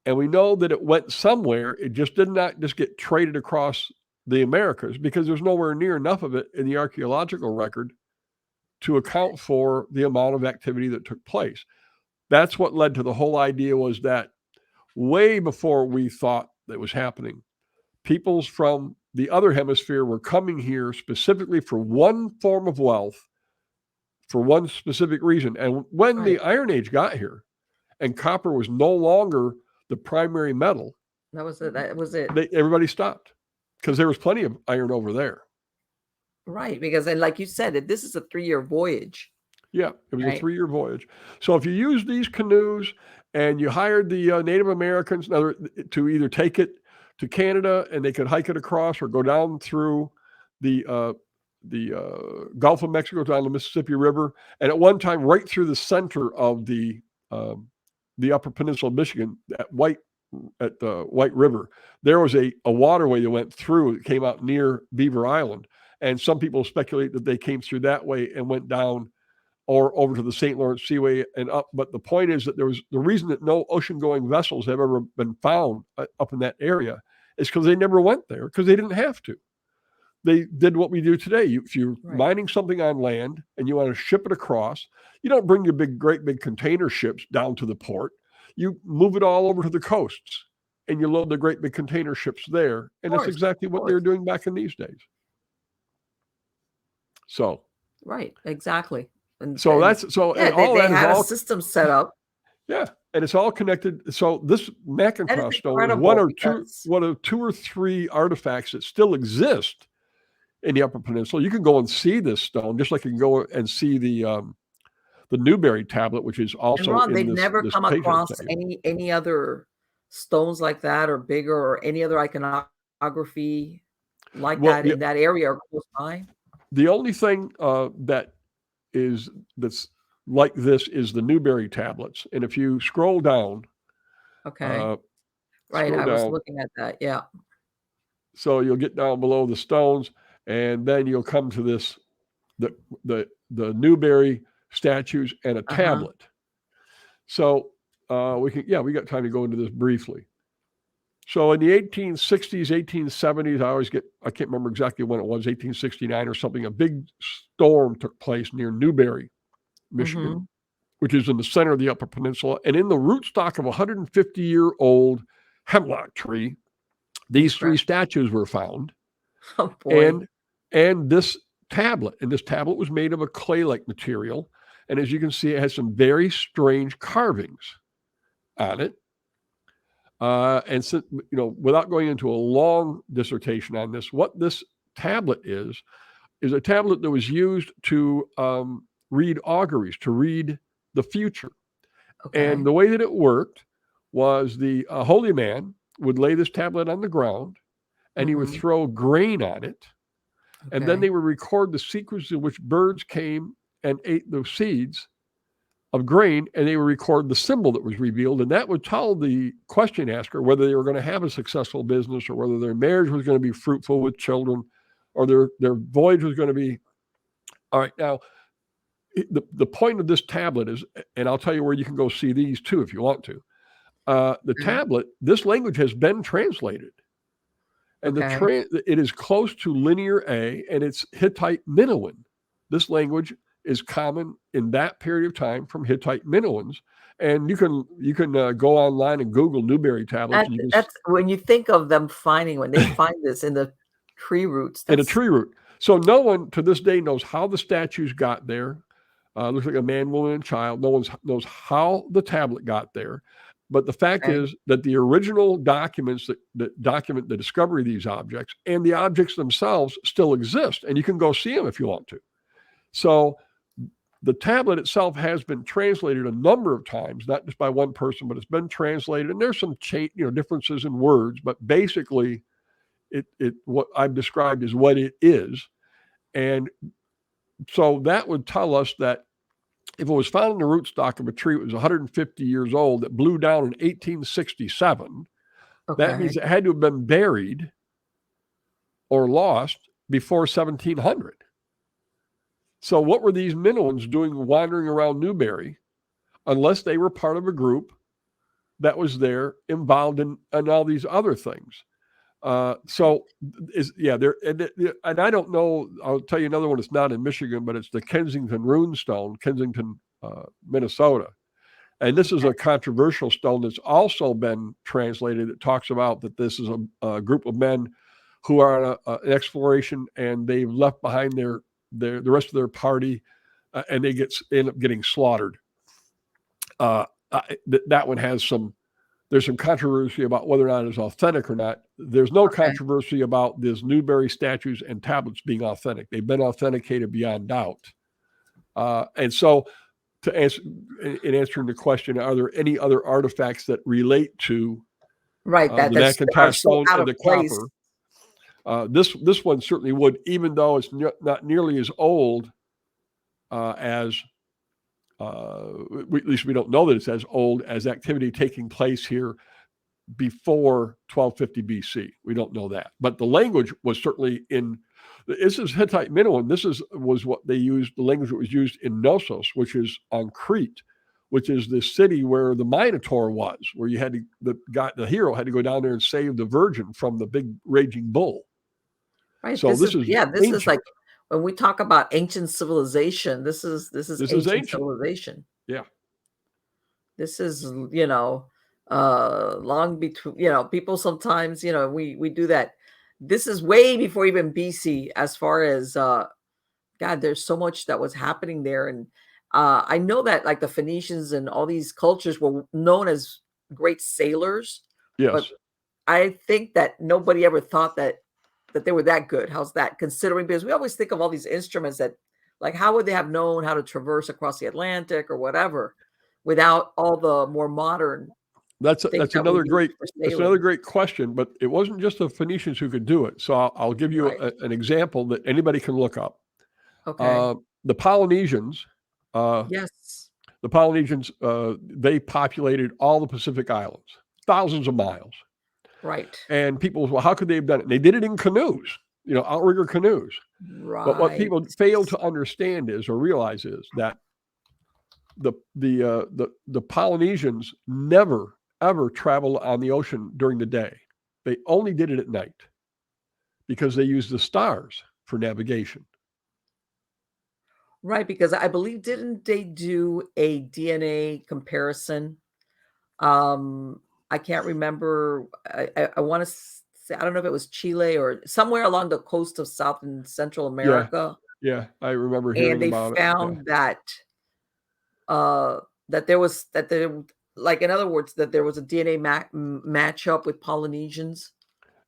and we know that it went somewhere. It just did not just get traded across the Americas, because there's nowhere near enough of it in the archaeological record to account for the amount of activity that took place. That's what led to the whole idea, was that way before we thought that was happening, peoples from the other hemisphere were coming here specifically for one form of wealth, for one specific reason. And when the Iron Age got here and copper was no longer the primary metal, that was it. Everybody stopped, because there was plenty of iron over there. Right, because, and like you said, this is a 3-year voyage. Yeah, it was a 3-year voyage. So if you use these canoes and you hired the Native Americans to either take it to Canada and they could hike it across, or go down through the Gulf of Mexico down the Mississippi River, and at one time right through the center of the Upper Peninsula of Michigan, at the White River, there was a waterway that went through. It came out near Beaver Island, and some people speculate that they came through that way and went down or over to the St. Lawrence Seaway and up. But the point is that the reason that no ocean-going vessels have ever been found up in that area is because they never went there, because they didn't have to. They did what we do today. If you're mining something on land and you want to ship it across, you don't bring your great big container ships down to the port. You move it all over to the coasts, and you load the great big container ships there. And that's exactly what they were doing back in these days. So. Right, exactly. And so they had a system set up. Yeah, and it's all connected. So this MacIntosh Stone is one of two or three artifacts that still exist in the Upper Peninsula. You can go and see this stone, just like you can go and see the Newberry tablet, which is also. And Ron, they've never come across any other stones like that, or bigger, or any other iconography like that in that area or close by. The only thing that's like this is the Newberry tablets, and if you scroll down, I was looking at that. Yeah. So you'll get down below the stones, and then you'll come to this, the Newberry statues and a tablet. So we got time to go into this briefly. So in the 1860s, 1870s, I can't remember exactly when it was, 1869 or something, a big storm took place near Newberry, Michigan, which is in the center of the Upper Peninsula. And in the rootstock of a 150-year-old hemlock tree, these three statues were found. Oh, boy. And this tablet. And this tablet was made of a clay-like material. And as you can see, it has some very strange carvings on it. And so, without going into a long dissertation on this, what this tablet is a tablet that was used to read auguries, to read the future. And the way that it worked was the holy man would lay this tablet on the ground, and he would throw grain on it. And then they would record the sequence in which birds came and ate those seeds of grain, and they would record the symbol that was revealed. And that would tell the question asker whether they were going to have a successful business, or whether their marriage was going to be fruitful with children, or their voyage was going to be. All right. Now, the point of this tablet is, and I'll tell you where you can go see these too if you want to. The tablet, this language has been translated. And it is close to Linear A, and it's Hittite Minoan. This language is common in that period of time from Hittite Minoans. And you can go online and Google Newberry tablets. That's when you think of them when they find this in the tree roots. In a tree root. So no one to this day knows how the statues got there. Looks like a man, woman, and child. No one knows how the tablet got there. But the fact is that the original documents that document the discovery of these objects and the objects themselves still exist, and you can go see them if you want to. So the tablet itself has been translated a number of times, not just by one person, but it's been translated. And there's some differences in words, but basically, it what I've described is what it is. And so that would tell us that if it was found in the rootstock of a tree that was 150 years old that blew down in 1867, that means it had to have been buried or lost before 1700. So what were these Minoans doing wandering around Newberry unless they were part of a group that was there involved in all these other things? And I don't know. I'll tell you another one. It's not in Michigan, but it's the Kensington Rune Stone, Kensington, Minnesota. And this is a controversial stone that's also been translated. It talks about that this is a group of men who are on an exploration, and they've left behind the rest of their party, and they end up getting slaughtered. That one has there's some controversy about whether or not it's authentic or not. There's no controversy about these Newberry statues and tablets being authentic. They've been authenticated beyond doubt. And so in answering the question, are there any other artifacts that relate to the MacIntosh Stone and the copper? This one certainly would, even though it's not nearly as old as at least we don't know that it's as old as activity taking place here before 1250 BC. We don't know that. But the language was certainly this is Hittite Minoan. This was what they used, the language that was used in Knossos, which is on Crete, which is the city where the Minotaur was, where you had the hero had to go down there and save the virgin from the big raging bull. Right. So this is like, when we talk about ancient civilization, this is ancient civilization. Yeah. This is, long between, people sometimes, we do that. This is way before even BC, as far as, there's so much that was happening there. And I know that like the Phoenicians and all these cultures were known as great sailors. Yes. But I think that nobody ever thought that they were that good. How's that? Considering, because we always think of all these instruments that, like, how would they have known how to traverse across the Atlantic or whatever without all the more modern? That's another great question. But it wasn't just the Phoenicians who could do it. So I'll give you an example that anybody can look up. Okay. The Polynesians. Yes. The Polynesians. They populated all the Pacific Islands, thousands of miles. Right. And people, well, how could they have done it? And they did it in canoes, outrigger canoes. Right. But what people fail to understand or realize is that the Polynesians never, ever traveled on the ocean during the day. They only did it at night because they used the stars for navigation. Right. Because I believe, didn't they do a DNA comparison? I can't remember. I want to say, I don't know if it was Chile or somewhere along the coast of South and Central America. Yeah, I remember hearing about it. And they found that there was like, in other words, that there was a DNA matchup with Polynesians.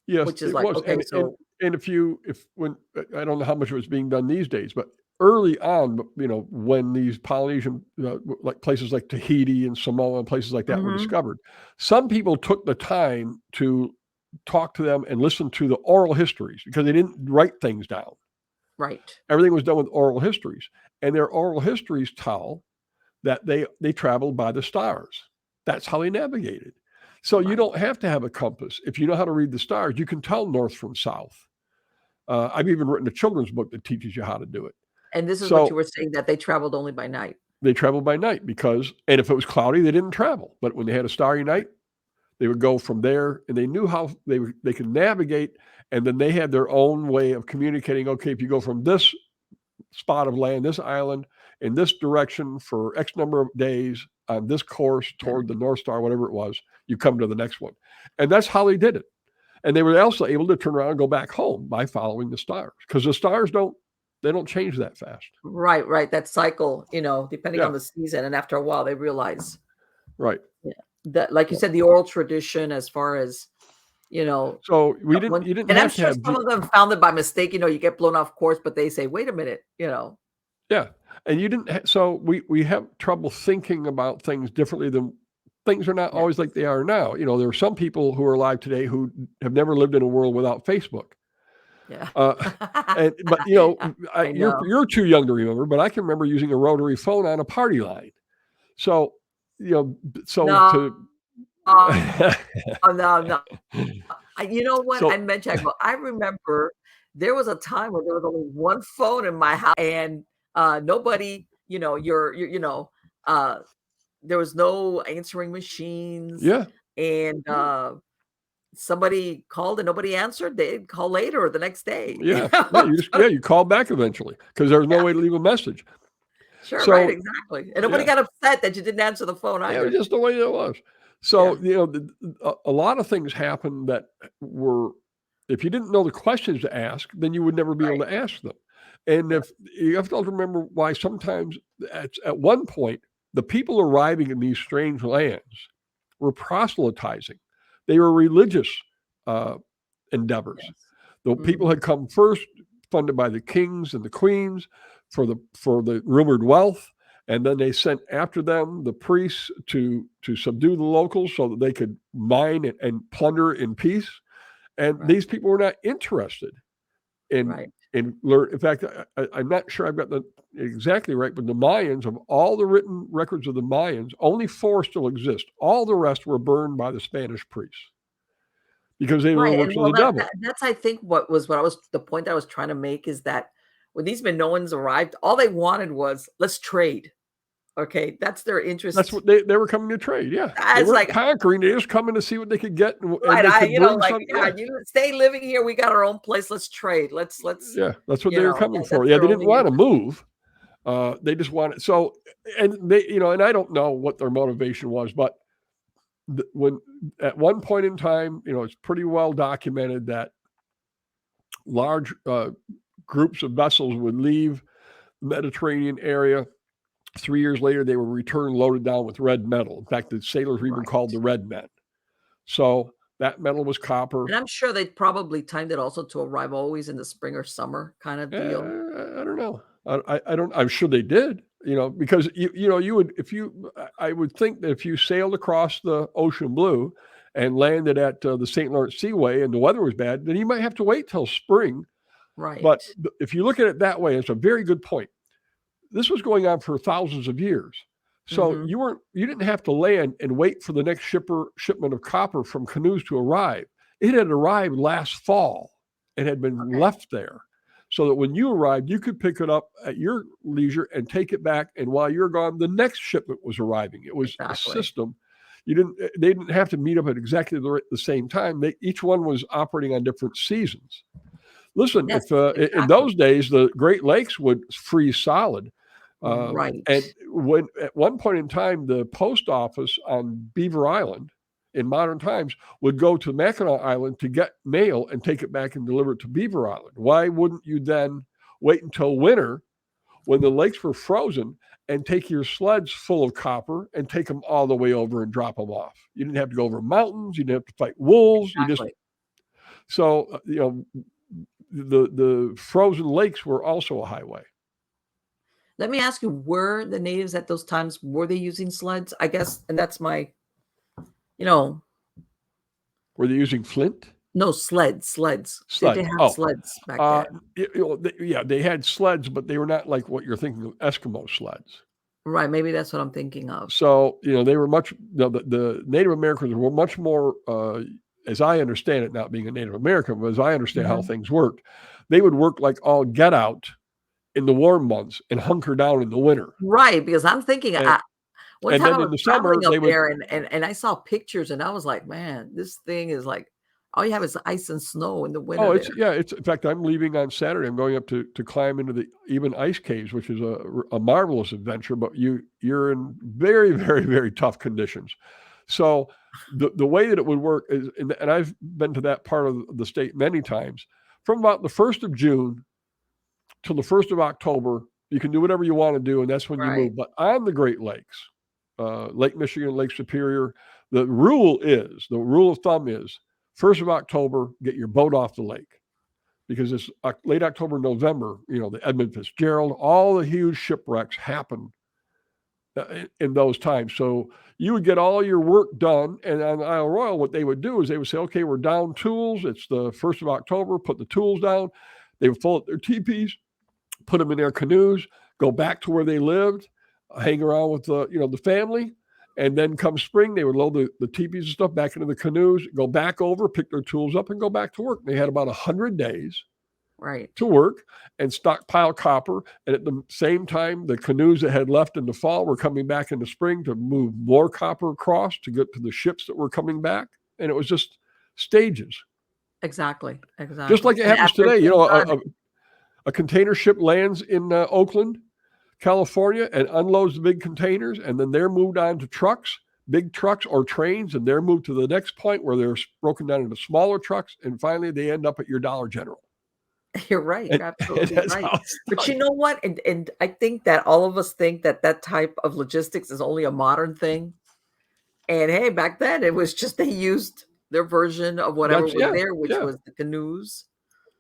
Yes, which is like was. Okay. And when I don't know how much it was being done these days, but early on, when these Polynesian, like places like Tahiti and Samoa and places like that were discovered, some people took the time to talk to them and listen to the oral histories because they didn't write things down. Right. Everything was done with oral histories. And their oral histories tell that they traveled by the stars. That's how they navigated. So you don't have to have a compass. If you know how to read the stars, you can tell north from south. I've even written a children's book that teaches you how to do it. And this is what you were saying, that they traveled only by night. They traveled by night and if it was cloudy, they didn't travel. But when they had a starry night, They would go from there, and they knew how they could navigate, and then they had their own way of communicating. Okay, if you go from this spot of land, this island, in this direction for X number of days on this course toward the North Star, whatever it was, you come to the next one. And that's how they did it. And they were also able to turn around and go back home by following the stars, because the stars don't change that fast. Right. That cycle, depending on the season. And after a while, they realize. Right. Yeah. That, like you said, the oral tradition, as far as, So you didn't and have I'm to sure have some of them found it by mistake. You get blown off course, but they say, wait a minute, Yeah. And you didn't, so we have trouble thinking about things differently than things are not always like they are now. There are some people who are alive today who have never lived in a world without Facebook. Yeah. But you're too young to remember, but I can remember using a rotary phone on a party line. So, No. No. You know what? I mentioned, I remember there was a time when there was only one phone in my house, and nobody, there was no answering machines. Yeah. And somebody called and nobody answered, they'd call later or the next day. Yeah. You call back eventually, because there's no way to leave a message. Sure, right, exactly. And nobody got upset that you didn't answer the phone either. Yeah, just the way it was. So, a lot of things happened that were, if you didn't know the questions to ask, then you would never be able to ask them. And if you have to remember why sometimes at one point, the people arriving in these strange lands were proselytizing. They were religious endeavors. Yes. The people had come first, funded by the kings and the queens for the rumored wealth. And then they sent after them the priests to subdue the locals so that they could mine and plunder in peace. And these people were not interested in learn. In fact, I'm not sure I've got that exactly right, but the Mayans, of all the written records of the Mayans, only 4 still exist. All the rest were burned by the Spanish priests because they were the works of the devil. That's, I think, the point that I was trying to make is that when these Minoans arrived, all they wanted was, let's trade. Okay, that's their interest. That's what they were coming to trade. Yeah, they weren't conquering. They just coming to see what they could get. And you stay living here. We got our own place. Let's trade. Let's. Yeah, that's what they were coming for. Yeah, they didn't want to move. They just wanted. So, and they, and I don't know what their motivation was, but when at one point in time, it's pretty well documented that large groups of vessels would leave the Mediterranean area. 3 years later, they were returned loaded down with red metal. In fact, the sailors were even called the Red Men. So that metal was copper. And I'm sure they probably timed it also to arrive always in the spring or summer kind of deal. I don't know. I'm sure they did, because I would think that if you sailed across the ocean blue and landed at the St. Lawrence Seaway and the weather was bad, then you might have to wait till spring. Right. But if you look at it that way, it's a very good point. This was going on for thousands of years. So you didn't have to land and wait for the next shipment of copper from canoes to arrive. It had arrived last fall and had been left there, so that when you arrived, you could pick it up at your leisure and take it back. And while you're gone, the next shipment was arriving. It was a system. They didn't have to meet up at exactly the same time. Each one was operating on different seasons. Listen, in those days, the Great Lakes would freeze solid. And when at one point in time, the post office on Beaver Island in modern times would go to Mackinac Island to get mail and take it back and deliver it to Beaver Island. Why wouldn't you then wait until winter when the lakes were frozen and take your sleds full of copper and take them all the way over and drop them off? You didn't have to go over mountains. You didn't have to fight wolves. So the frozen lakes were also a highway. Let me ask you, were the natives at those times, were they using sleds? I guess, and that's my, Were they using flint? No, sleds. Did they have sleds back then? They had sleds, but they were not like what you're thinking of, Eskimo sleds. Right, maybe that's what I'm thinking of. So, they were the Native Americans were much more, as I understand it, not being a Native American, but as I understand how things worked, they would work like all get out in the warm months and hunker down in the winter. Right, because I'm thinking, One And time then I in was the summer, traveling up they would. there and I saw pictures and I was like, man, this thing is like all you have is ice and snow in the winter Oh, there. it's in fact, I'm leaving on Saturday. I'm going up to climb into the even ice caves, which is a marvelous adventure, but you're in very, very, very tough conditions. So the way that it would work is, and I've been to that part of the state many times, from about the 1st of June till the 1st of October, you can do whatever you want to do, and that's when you Right. move. But on the Great Lakes, Lake Michigan, Lake Superior, the rule of thumb is 1st of October, get your boat off the lake. Because it's late October, November, the Edmund Fitzgerald, all the huge shipwrecks happen in those times. So you would get all your work done. And on Isle Royal, what they would do is they would say, okay, we're down tools. It's the 1st of October, put the tools down. They would fold up their teepees, put them in their canoes, go back to where they lived, hang around with the family. And then come spring, they would load the teepees and stuff back into the canoes, go back over, pick their tools up, and go back to work. They had about 100 days Right. to work and stockpile copper. And at the same time, the canoes that had left in the fall were coming back in the spring to move more copper across to get to the ships that were coming back. And it was just stages. Exactly. Just like it And happens after today. it's done, A container ship lands in Oakland, California, and unloads the big containers, and then they're moved on to trucks, big trucks or trains, and they're moved to the next point where they're broken down into smaller trucks, and finally they end up at your Dollar General. you're right. And You're absolutely that's right. how it's But done. you know what? And I think that all of us think that type of logistics is only a modern thing. And hey, back then it was just they used their version of whatever was there, which was the canoes.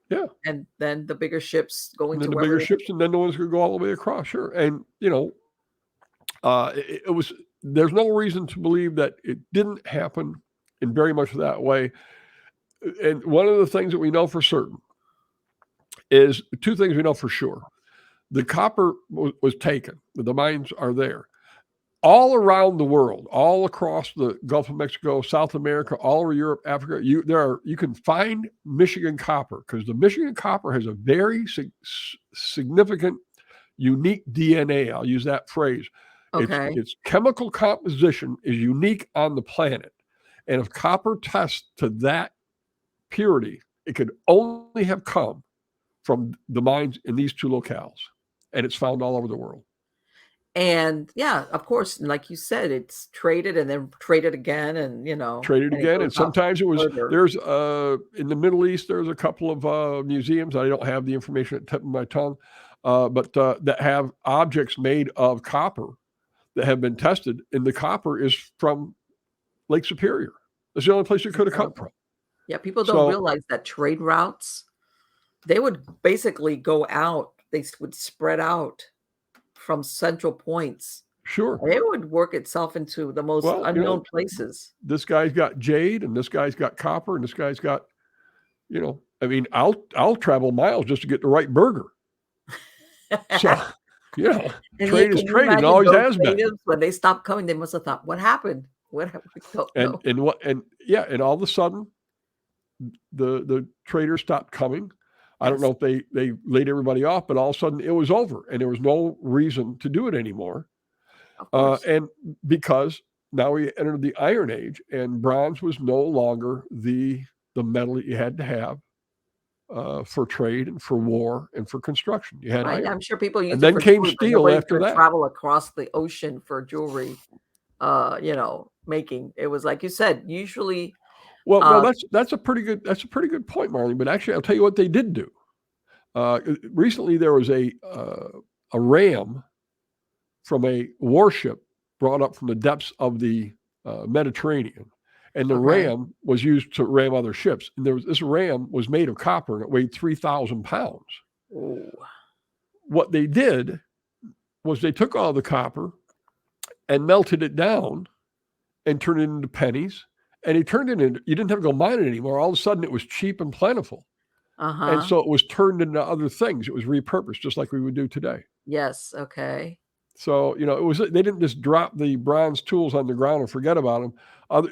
Yeah. And then the bigger ships going And to then the wherever bigger they ships, and then the ones could go all the way across. Sure. And, it was, there's no reason to believe that it didn't happen in very much that way. And one of the things that we know for certain is two things we know for sure. The copper was taken. The mines are there. All around the world, all across the Gulf of Mexico, South America, all over Europe, Africa, you can find Michigan copper, because the Michigan copper has a very significant, unique DNA. I'll use that phrase. Okay. Its chemical composition is unique on the planet. And if copper tests to that purity, it could only have come from the mines in these two locales. And it's found all over the world. And yeah, of course, like you said, it's traded and then traded again, and Traded and it again. goes And out sometimes further. there's in the Middle East, there's a couple of museums. I don't have the information at the tip of my tongue, but that have objects made of copper that have been tested. And the copper is from Lake Superior. That's the only place it could have come from. Yeah, people don't realize that trade routes, they would basically go out, they would spread out from central points. Sure. It would work itself into the most unknown places. This guy's got jade, and this guy's got copper, and this guy's got, I'll travel miles just to get the right burger. So, trade is trade, and always has been. When they stopped coming, they must have thought, what happened? What happened? And all of a sudden, the traders stopped coming. I don't know if they laid everybody off, but all of a sudden it was over, and there was no reason to do it anymore. And because now we entered the Iron Age, and bronze was no longer the metal that you had to have for trade and for war and for construction. You had iron. I'm sure people used and it then for came jewelry, steel after that. Travel across the ocean for jewelry, making. It was like you said, usually. Well, that's a pretty good point, Marlene. But actually, I'll tell you what they did do. Recently, there was a ram from a warship brought up from the depths of the Mediterranean, and the ram was used to ram other ships. And this ram was made of copper, and it weighed 3,000 pounds. Ooh. What they did was they took all the copper and melted it down and turned it into pennies. And he turned it into, you didn't have to go mine it anymore. All of a sudden, it was cheap and plentiful. And so it was turned into other things. It was repurposed, just like we would do today. Yes. Okay. So, they didn't just drop the bronze tools on the ground and forget about them.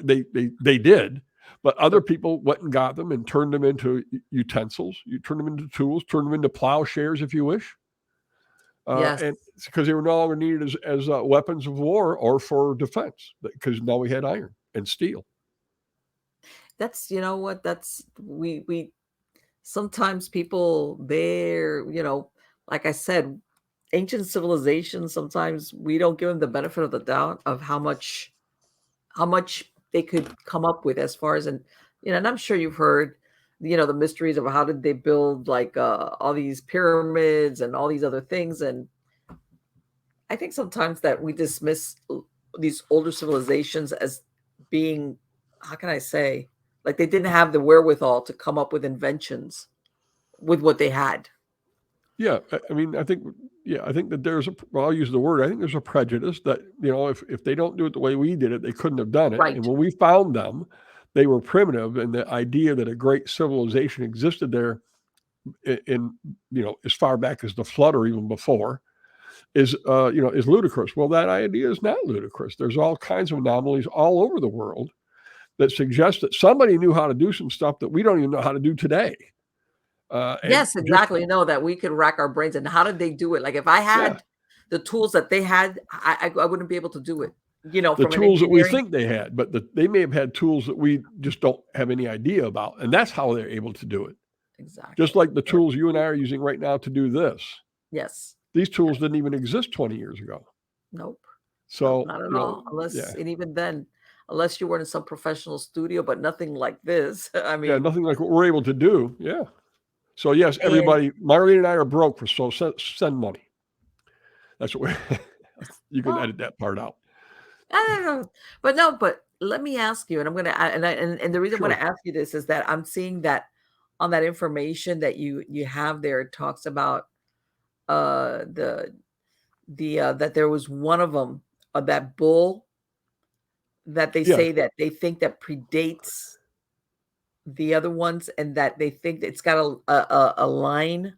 They did, but other people went and got them and turned them into utensils. You turn them into tools, turn them into plowshares if you wish. Yes. And it's because they were no longer needed as weapons of war or for defense, because now we had iron and steel. That's, you know what, that's we sometimes people there, like I said, ancient civilizations, sometimes we don't give them the benefit of the doubt of how much they could come up with as far as, and I'm sure you've heard, the mysteries of how did they build like all these pyramids and all these other things. And I think sometimes that we dismiss these older civilizations as being, how can I say, like they didn't have the wherewithal to come up with inventions with what they had. Yeah, I mean, I think that I'll use the word, I think there's a prejudice that, if they don't do it the way we did it, they couldn't have done it. And Right. when we found them, they were primitive, and the idea that a great civilization existed there in, as far back as the flood or even before is ludicrous. Well, that idea is not ludicrous. There's all kinds of anomalies all over the world that suggest that somebody knew how to do some stuff that we don't even know how to do today. And Yes, just exactly. No, that we could rack our brains. And how did they do it? Like if I yeah, had the tools that they had, I wouldn't be able to do it, the from an tools that we engineering. think they had, but they may have had tools that we just don't have any idea about, and that's how they're able to do it. Just Exactly. like the tools you and I are using right now to do this. Yes. These tools didn't even exist 20 years ago. Nope. Nope, So, not at all. yeah. And even then, unless you were in some professional studio, but nothing like this. I Yeah, mean, nothing like what we're able to do. Yeah. So, yes, and everybody, Marlene and I are broke, so send money. That's what you can well, edit that part out. I don't know. But no, but let me ask you, and I'm gonna and the reason I want Sure. to ask you this is that I'm seeing that on that information that you have there, it talks about the that there was one of them, that bull that they Yes. say that they think that predates the other ones, and that they think that it's got a line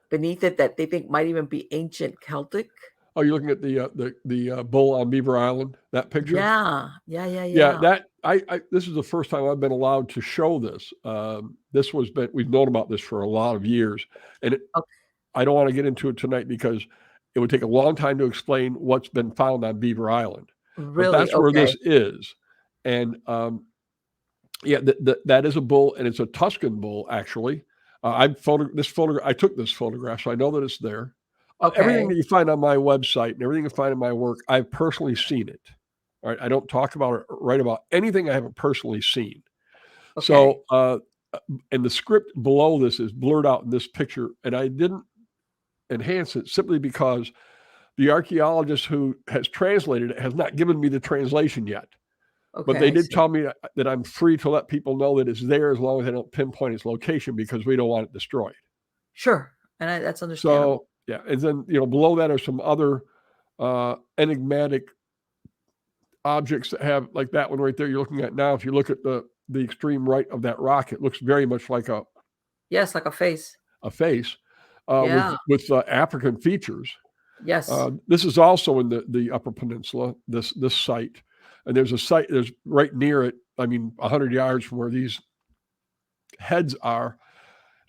beneath it that they think might even be ancient Celtic. Oh, you're looking at the bull on Beaver Island, that picture? Yeah, yeah, yeah, Yeah, yeah. that this is the first time I've been allowed to show this. We've known about this for a lot of years, and Okay, I don't want to get into it tonight because it would take a long time to explain what's been found on Beaver Island. But really? that's where Okay, this is, and yeah, that is a bull, and it's a Tuscan bull actually. I took this photograph, so I know that it's there. Everything okay, that you find on my website and everything you find in my work, I've personally seen it. All right, I don't talk about or write about anything I haven't personally seen. okay. So, and the script below this is blurred out in this picture, and I didn't enhance it simply because the archaeologist who has translated it has not given me the translation yet. But Okay, they I did see. tell me that I'm free to let people know that it's there as long as they don't pinpoint its location because we don't want it destroyed. Sure, and that's understandable. So, yeah, and then below that are some other enigmatic objects that have, like that one right there you're looking at now. If you look at the extreme right of that rock, it looks very much like Yes, like a face. a face Yeah. with African features. Yes. This is also in the Upper Peninsula. This site, and there's a site there's right near it. I mean, 100 yards from where these heads are.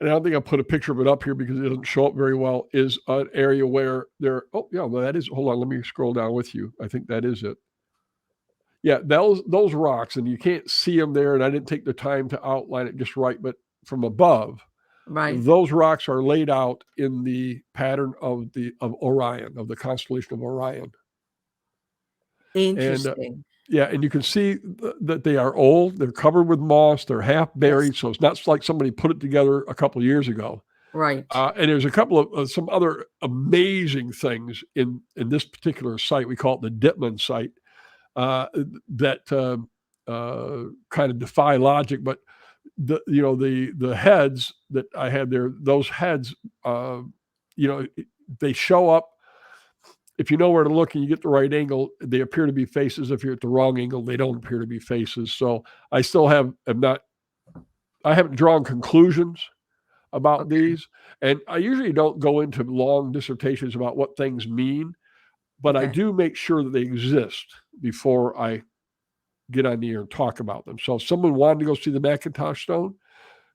And I don't think I'll put a picture of it up here because it doesn't show up very well. Is an area where oh yeah, well, that is. Hold on, let me scroll down with you. I think that is it. Yeah, those rocks, and you can't see them there, and I didn't take the time to outline it just right, but from above, Right. those rocks are laid out in the pattern of Orion, of the constellation of Orion. And Interesting. yeah, and you can see that they are old. They're covered with moss. They're half Yes. buried, so it's not like somebody put it together a couple of years ago. Right. And there's a couple of some other amazing things in this particular site. We call it the Dittman site. That kind of defy logic, but the heads that I had there, those heads, they show up. If you know where to look and you get the right angle, they appear to be faces. If you're at the wrong angle, they don't appear to be faces. So I still I haven't drawn conclusions about Okay. these, and I usually don't go into long dissertations about what things mean, but I Okay. do make sure that they exist before I get on the air and talk about them. So if someone wanted to go see the MacIntosh Stone,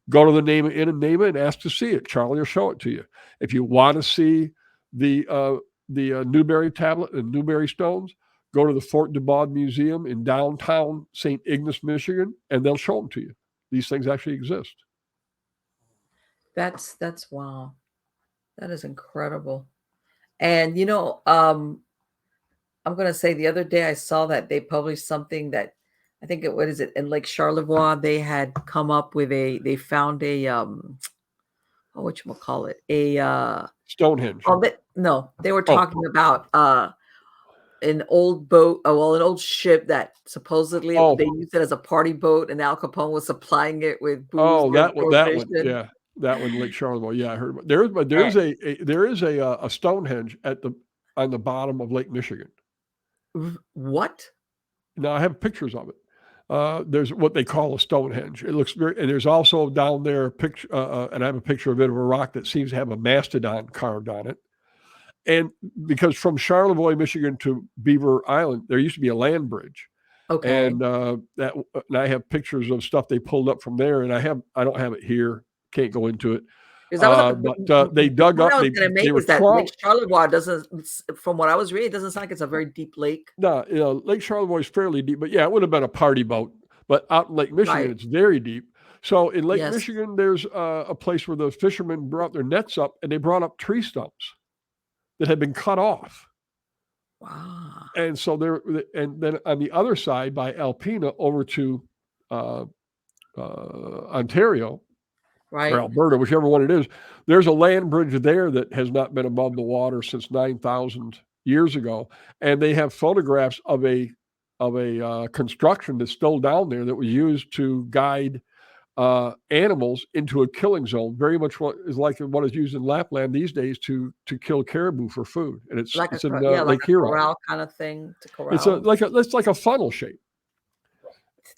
go to the Name It Inn and Name It and ask to see it. Charlie will show it to you. If you want to see the Newberry tablet and Newberry stones, go to the Fort Dubaud Museum in downtown St. Ignace, Michigan, and they'll show them to you. These things actually exist. That's wow. That is incredible. And I'm going to say the other day I saw that they published something that I think what is it, in Lake Charlevoix, they had come up with they found a whatchamacallit, Stonehenge. No, they were talking about an old boat, an old ship that supposedly they used it as a party boat, and Al Capone was supplying it with booze. That one, yeah, that one, Lake Charlevoix. Yeah, I heard about it. There is a Stonehenge on the bottom of Lake Michigan. What? Now I have pictures of it. There's what they call a Stonehenge. It looks very, and there's also down there a picture, and I have a picture of it, of a rock that seems to have a mastodon carved on it. And because from Charlevoix, Michigan to Beaver Island, there used to be a land bridge. Okay. And I have pictures of stuff they pulled up from there, and I don't have it here. Can't go into it. But they dug up. They were Lake Charlevoix doesn't, from what I was reading, it doesn't sound like it's a very deep lake. No, Lake Charlevoix is fairly deep, but yeah, it would have been a party boat. But out in Lake Michigan, It's very deep. So in Lake Michigan, there's a place where the fishermen brought their nets up, and they brought up tree stumps that had been cut off. Wow. And so and then on the other side by Alpena over to Ontario, right, or Alberta, whichever one it is, there's a land bridge there that has not been above the water since 9,000 years ago. And they have photographs of a construction that's still down there that was used to guide animals into a killing zone, very much what is used in Lapland these days to kill caribou for food. And it's in Lake Huron. Corral kind of thing to corral. It's like a funnel shape.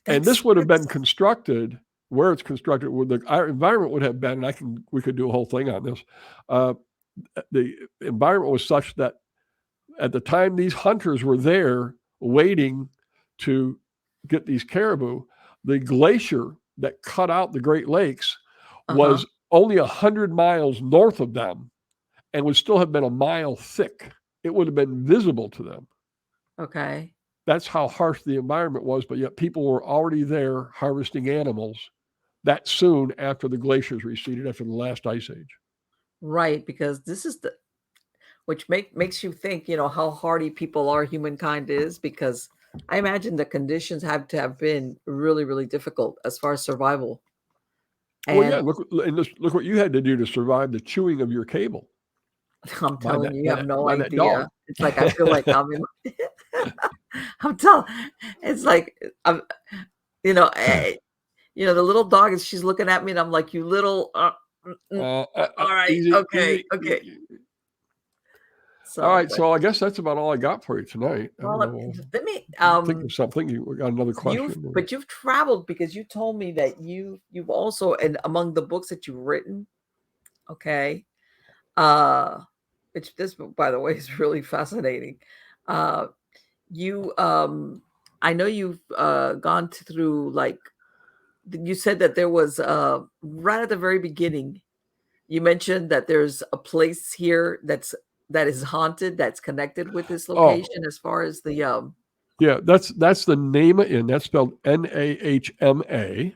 And this would have been constructed where it's constructed, where our environment would have been, and we could do a whole thing on this. The environment was such that at the time these hunters were there waiting to get these caribou, the glacier that cut out the Great Lakes was only 100 miles north of them and would still have been a mile thick. It would have been visible to them. Okay. That's how harsh the environment was, but yet people were already there harvesting animals that soon after the glaciers receded, after the last ice age. Right, because this is which makes you think, how hardy people are, humankind is, because I imagine the conditions have to have been really, really difficult as far as survival. Look what you had to do to survive the chewing of your cable. I'm telling you, you have no idea. It's like I feel like I'm in. It's like the little dog she's looking at me, and I'm like, you little. All right, easy, okay. So, all right, so I guess that's about all I got for you tonight. Well, let me think of something. You got another question? But you've traveled, because you told me that you've also, and among the books that you've written, okay, which this book, by the way, is really fascinating. I know you've gone through, like, you said that there was right at the very beginning, you mentioned that there's a place here that is haunted, that's connected with this location, as far as the that's the Nama Inn. That's spelled Nahma.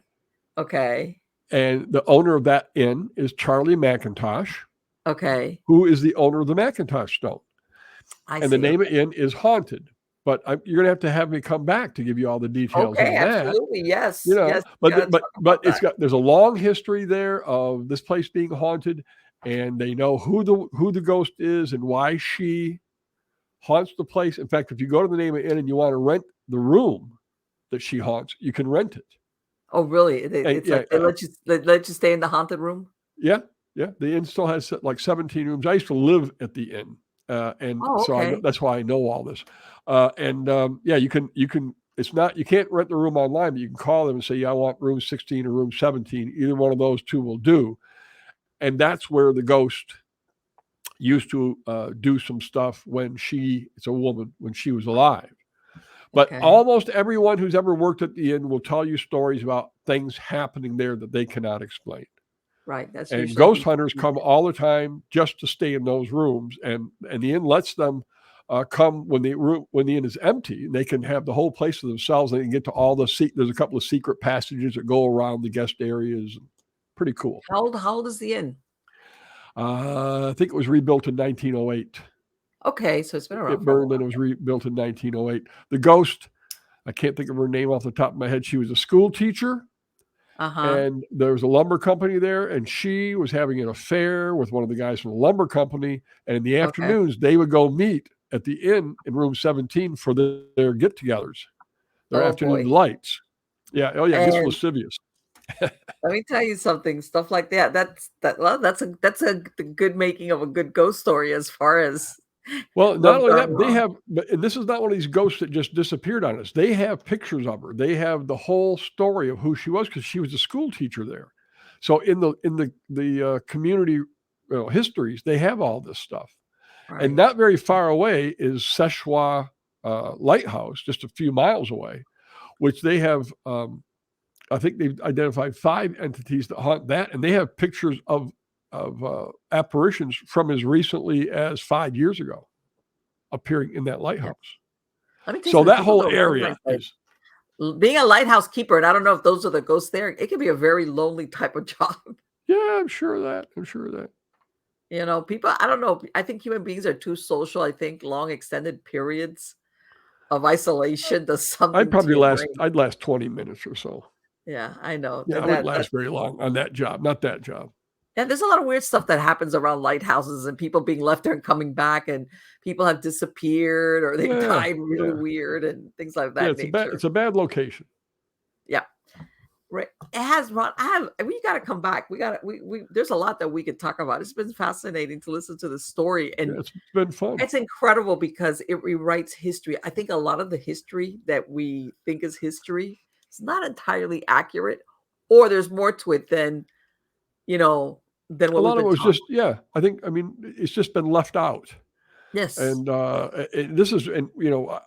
Okay. And the owner of that inn is Charlie MacIntosh. Okay. Who is the owner of the MacIntosh Stone. The Nama Inn is haunted. But you're going to have me come back to give you all the details on that. Absolutely, yes. Yes, but there's a long history there of this place being haunted, and they know who the ghost is and why she haunts the place. In fact, if you go to the Nama Inn and you want to rent the room that she haunts, you can rent it. Oh, really? They let you stay in the haunted room? Yeah. The inn still has like 17 rooms. I used to live at the inn. So that's why I know all this. You can. It's not, you can't rent the room online, but you can call them and say, I want room 16 or room 17. Either one of those two will do. And that's where the ghost used to do some stuff it's a woman, when she was alive. But almost everyone who's ever worked at the inn will tell you stories about things happening there that they cannot explain. Right. That's And usually ghost who's hunters come all the time just to stay in those rooms, and the inn lets them come when the inn is empty, and they can have the whole place to themselves. They can get to all there's a couple of secret passages that go around the guest areas. Pretty cool. How old is the inn? I think it was rebuilt in 1908. Okay, so it's been around It for a burned while. and it was rebuilt in 1908. The ghost, I can't think of her name off the top of my head. She was a school teacher, and there was a lumber company there, and she was having an affair with one of the guys from the lumber company. And in the Okay. afternoons, they would go meet at the inn in room 17 for their get-togethers, their Oh afternoon boy. lights. Yeah. Oh yeah, it gets And lascivious. let me tell you something. Stuff like that. Well, that's the good making of a good ghost story as far as Well, not what only gone that, they wrong. have, and this is not one of these ghosts that just disappeared on us. They have pictures of her. They have the whole story of who she was, because she was a school teacher there. So in the community histories, they have all this stuff. And Right. not very far away is Seshwa Lighthouse, just a few miles away, which they have. I think they've identified 5 entities that haunt that, and they have pictures of apparitions from as recently as 5 years ago appearing in that Yeah. lighthouse. Let me tell you So something. that People whole don't area realize is, that being a lighthouse keeper, and I don't know if those are the ghosts there, it can be a very lonely type of job. yeah, I'm sure of that. I'm sure of that. People, I don't know. I think human beings are too social. I think long extended periods of isolation does I'd something to probably your last, brain. I'd last 20 minutes or so. Yeah, I know. Yeah, I wouldn't last very long on that job, not that job. And there's a lot of weird stuff that happens around lighthouses and people being left there and coming back, and people have disappeared or they've Yeah, died really yeah, weird and things like yeah. that nature. It's a bad location. Yeah. Right. It has Ron. We gotta come back. We there's a lot that we could talk about. It's been fascinating to listen to the story. Yeah, And it's been fun. it's incredible because it rewrites history. I think a lot of the history that we think is history is not entirely accurate, or there's more to it than A what we've lot of been it was taught. just, yeah. I mean, it's just been left out. Yes. And this is, and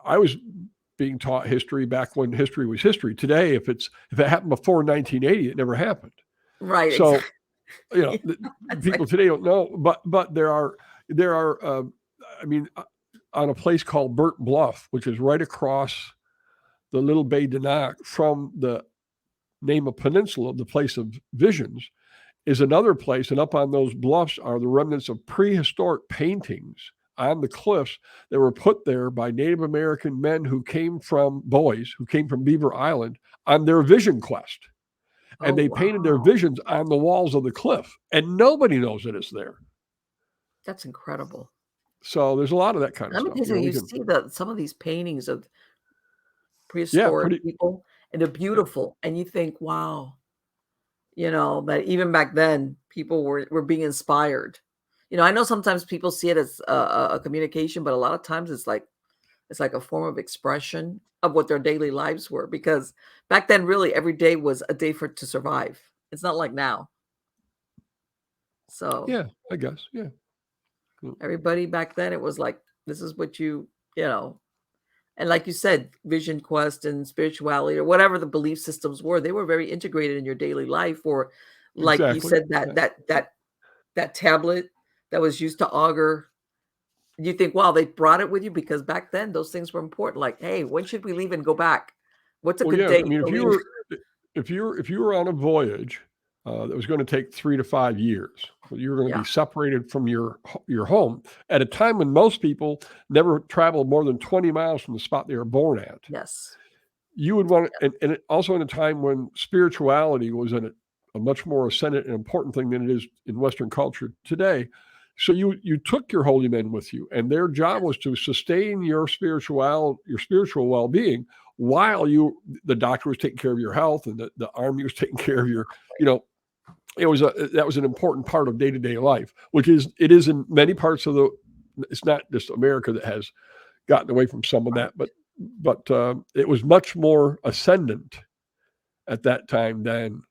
I was being taught history back when history was history. Today, if it happened before 1980, it never happened. Right. So Exactly. That's people like, today don't know, but there are I mean, on a place called Burnt Bluff, which is right across the Little Bay de Noc from the name of peninsula, the place of visions, is another place, and up on those bluffs are the remnants of prehistoric paintings on the cliffs that were put there by Native American men who came from Beaver Island on their vision quest. oh And they painted their wow, visions on the walls of the cliff, and nobody knows that it's there. that's incredible. So there's a lot of that kind of Let me stuff. tell you, We you can, see some of these paintings of yeah, prehistoric pretty, people, and they're yeah, beautiful, and you think, wow, that even back then people were being inspired. I know sometimes people see it as a communication, but a lot of times it's like a form of expression of what their daily lives were, because back then really every day was a day to survive. It's not like now. So yeah, I guess, yeah. Mm. everybody back then, it was like, this is what you know and like you said, vision quest and spirituality or whatever the belief systems were, they were very integrated in your daily life. Or like you Exactly. said, that tablet that was used to augur. You think, wow, they brought it with you, because back then those things were important. Like, hey, when should we leave and go back? What's a Well, good yeah. day I mean, to leave? if you were on a voyage that was going to take 3 to 5 years, you were going to Yeah. be separated from your home at a time when most people never traveled more than 20 miles from the spot they were born at. Yes. You would want to, and also in a time when spirituality was in a much more ascendant and important thing than it is in Western culture today. So you took your holy men with you, and their job was to sustain your spiritual well-being while the doctor was taking care of your health, and the army was taking care of your, that was an important part of day-to-day life, it is in many parts of it's not just America that has gotten away from some of that, but it was much more ascendant at that time than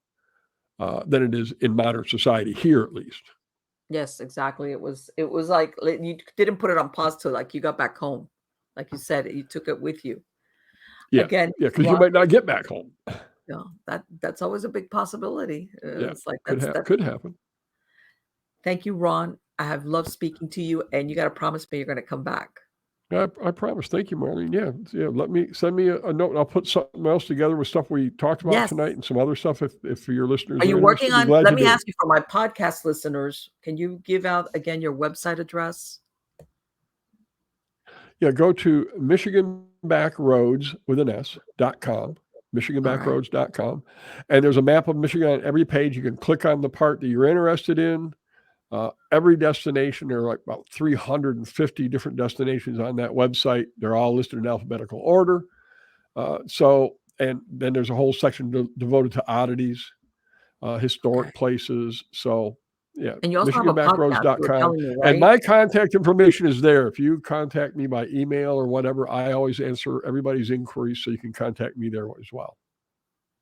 it is in modern society here, at least. Yes, exactly. It was like you didn't put it on pause till like you got back home. Like you said, you took it with you. Yeah, Again, yeah, because you Ron, might not get back home. Yeah, that's always a big possibility. Yeah, It's like that's. could happen. Thank you, Ron. I have loved speaking to you, and you got to promise me you're going to come back. I promise. Thank you, Marlene. Yeah. Send me a note, and I'll put something else together with stuff we talked about Yes. tonight and some other stuff if your listeners Are you working interested. on? Let me ask you, for my podcast listeners, can you give out again your website address? Yeah, go to MichiganBackroads with an S.com. MichiganBackroads.com. And there's a map of Michigan on every page. You can click on the part that you're interested in. Every destination, there are like about 350 different destinations on that website. They're all listed in alphabetical order. And then there's a whole section devoted to oddities, historic places. So, yeah, and you also have a podcast, you were telling me, right? And my contact information is there. If you contact me by email or whatever, I always answer everybody's inquiries, so you can contact me there as well.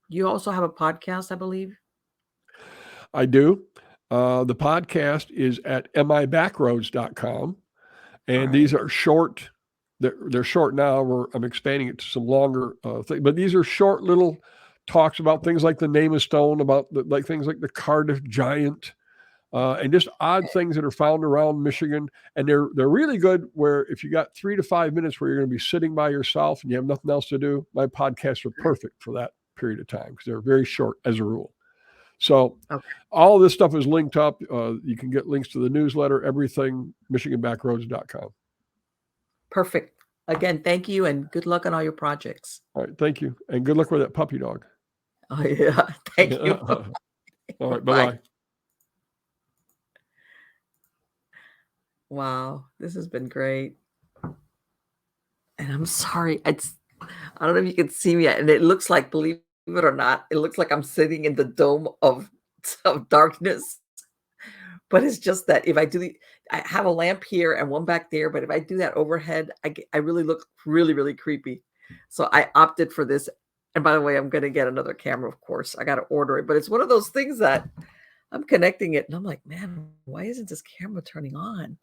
You also have a podcast, I believe? I do. The podcast is at mibackroads.com. And these are short. They're short now. I'm expanding it to some longer things. But these are short little talks about things like the name of stone, about like things like the Cardiff Giant, and just odd things that are found around Michigan. And they're really good where if you got 3 to 5 minutes where you're going to be sitting by yourself and you have nothing else to do, my podcasts are perfect for that period of time because they're very short as a rule. So all this stuff is linked up. You can get links to the newsletter, everything, MichiganBackroads.com. Perfect. Again, thank you, and good luck on all your projects. All right, thank you. And good luck with that puppy dog. Oh, yeah. Thank you. All right, bye-bye. Wow, this has been great. And I'm sorry. I don't know if you can see me, and it looks like, believe it or not, it looks like I'm sitting in the dome of darkness. But it's just that if I have a lamp here and one back there, but if I do that overhead, I really look really, really creepy. So I opted for this. And by the way, I'm going to get another camera, of course. I got to order it. But it's one of those things that I'm connecting it, and I'm like, man, why isn't this camera turning on?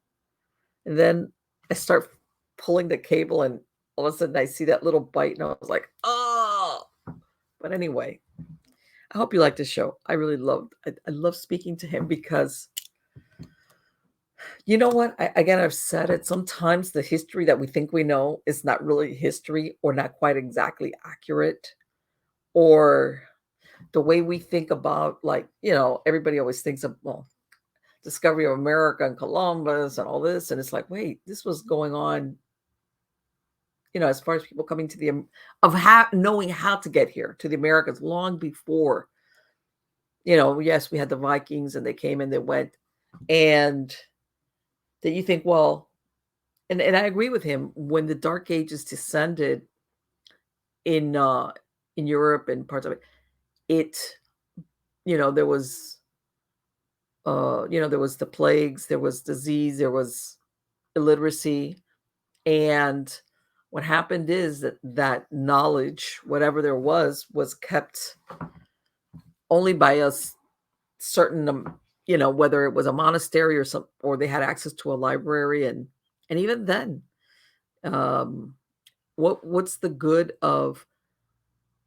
And then I start pulling the cable, and all of a sudden I see that little bite, and I was like, oh. But anyway, I hope you like the show. I really I love speaking to him because, you know what? I've said it. Sometimes the history that we think we know is not really history, or not quite exactly accurate, or the way we think about, like, everybody always thinks of, discovery of America and Columbus and all this. And it's like, wait, this was going on, as far as people coming to knowing how to get here to the Americas long before, yes, we had the Vikings and they came and they went. And that you think, well, and I agree with him, when the Dark Ages descended in Europe and parts of it, there was, there was the plagues, there was disease, there was illiteracy. And what happened is that knowledge, whatever there was kept only by a certain, whether it was a monastery or they had access to a library. And even then, what's the good of,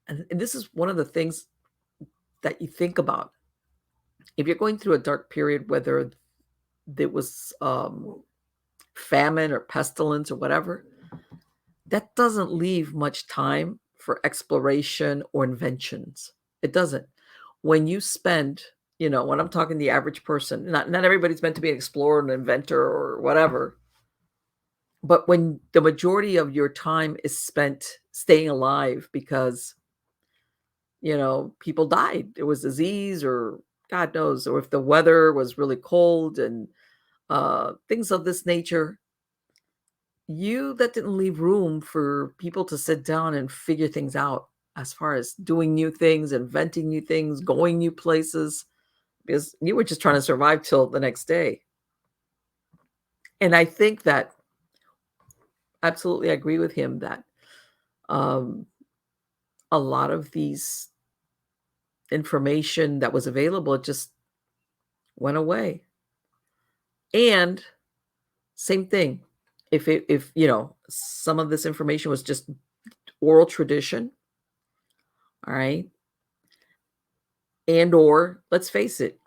and this is one of the things that you think about. If you're going through a dark period, whether there was famine or pestilence or whatever, that doesn't leave much time for exploration or inventions. It doesn't. When you spend, when I'm talking the average person, not everybody's meant to be an explorer, an inventor, or whatever. But when the majority of your time is spent staying alive because, people died, there was disease, or God knows, or if the weather was really cold and things of this nature, that didn't leave room for people to sit down and figure things out as far as doing new things, inventing new things, going new places, because you were just trying to survive till the next day. And I think that absolutely, I agree with him that a lot of these information that was available just went away. And same thing, if some of this information was just oral tradition, all right, And or let's face it,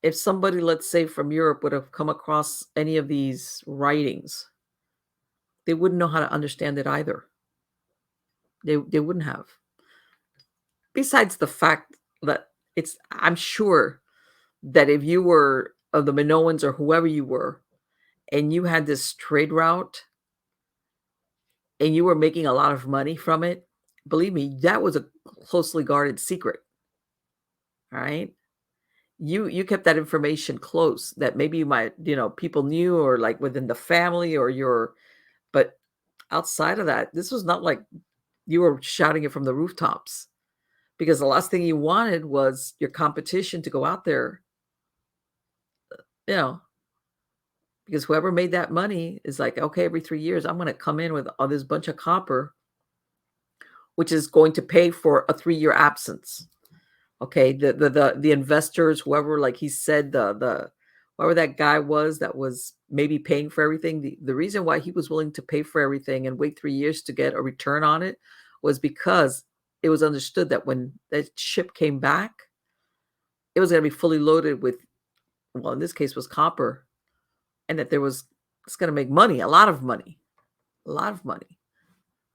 if somebody, let's say from Europe, would have come across any of these writings, they wouldn't know how to understand it either. They wouldn't have. Besides the fact that I'm sure that if you were of the Minoans or whoever you were, and you had this trade route and you were making a lot of money from it, believe me, that was a closely guarded secret. All right. You kept that information close that maybe you might, people knew or like within the family or but outside of that, this was not like you were shouting it from the rooftops because the last thing you wanted was your competition to go out there, you know, because whoever made that money is like, okay, every 3 years, I'm going to come in with all this bunch of copper, which is going to pay for a 3-year absence. Okay, the investors, whoever, like he said, the whoever that guy was that was maybe paying for everything, the reason why he was willing to pay for everything and wait 3 years to get a return on it was because it was understood that when that ship came back, it was going to be fully loaded with, well, in this case was copper, and that it's going to make money, a lot of money, a lot of money.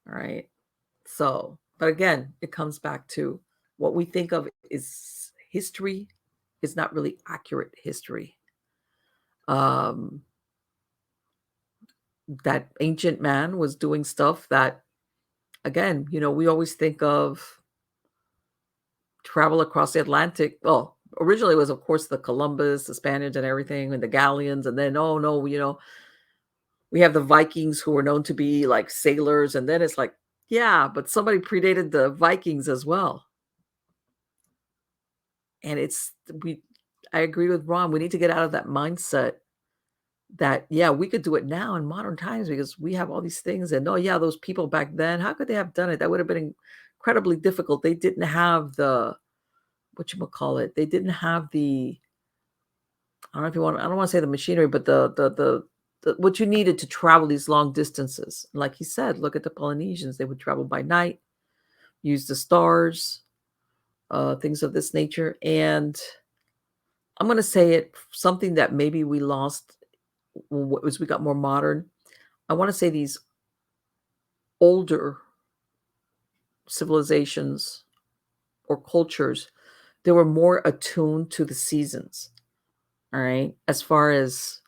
All right. So, but again, it comes back to what we think of is history is not really accurate history. That ancient man was doing stuff that, again, we always think of travel across the Atlantic. Well, originally it was, of course, the Columbus, the Spaniards and everything, and the galleons. And then, oh, no, we have the Vikings who were known to be like sailors. And then it's like, yeah, but somebody predated the Vikings as well. And I agree with Ron. We need to get out of that mindset that, yeah, we could do it now in modern times because we have all these things. And oh, yeah, those people back then, how could they have done it? That would have been incredibly difficult. They didn't have they didn't have I don't know if I don't want to say the machinery, but the what you needed to travel these long distances. Like he said, look at the Polynesians. They would travel by night, use the stars, things of this nature. And I'm going to say something that maybe we lost as we got more modern. I want to say these older civilizations or cultures, they were more attuned to the seasons. All right. As far as,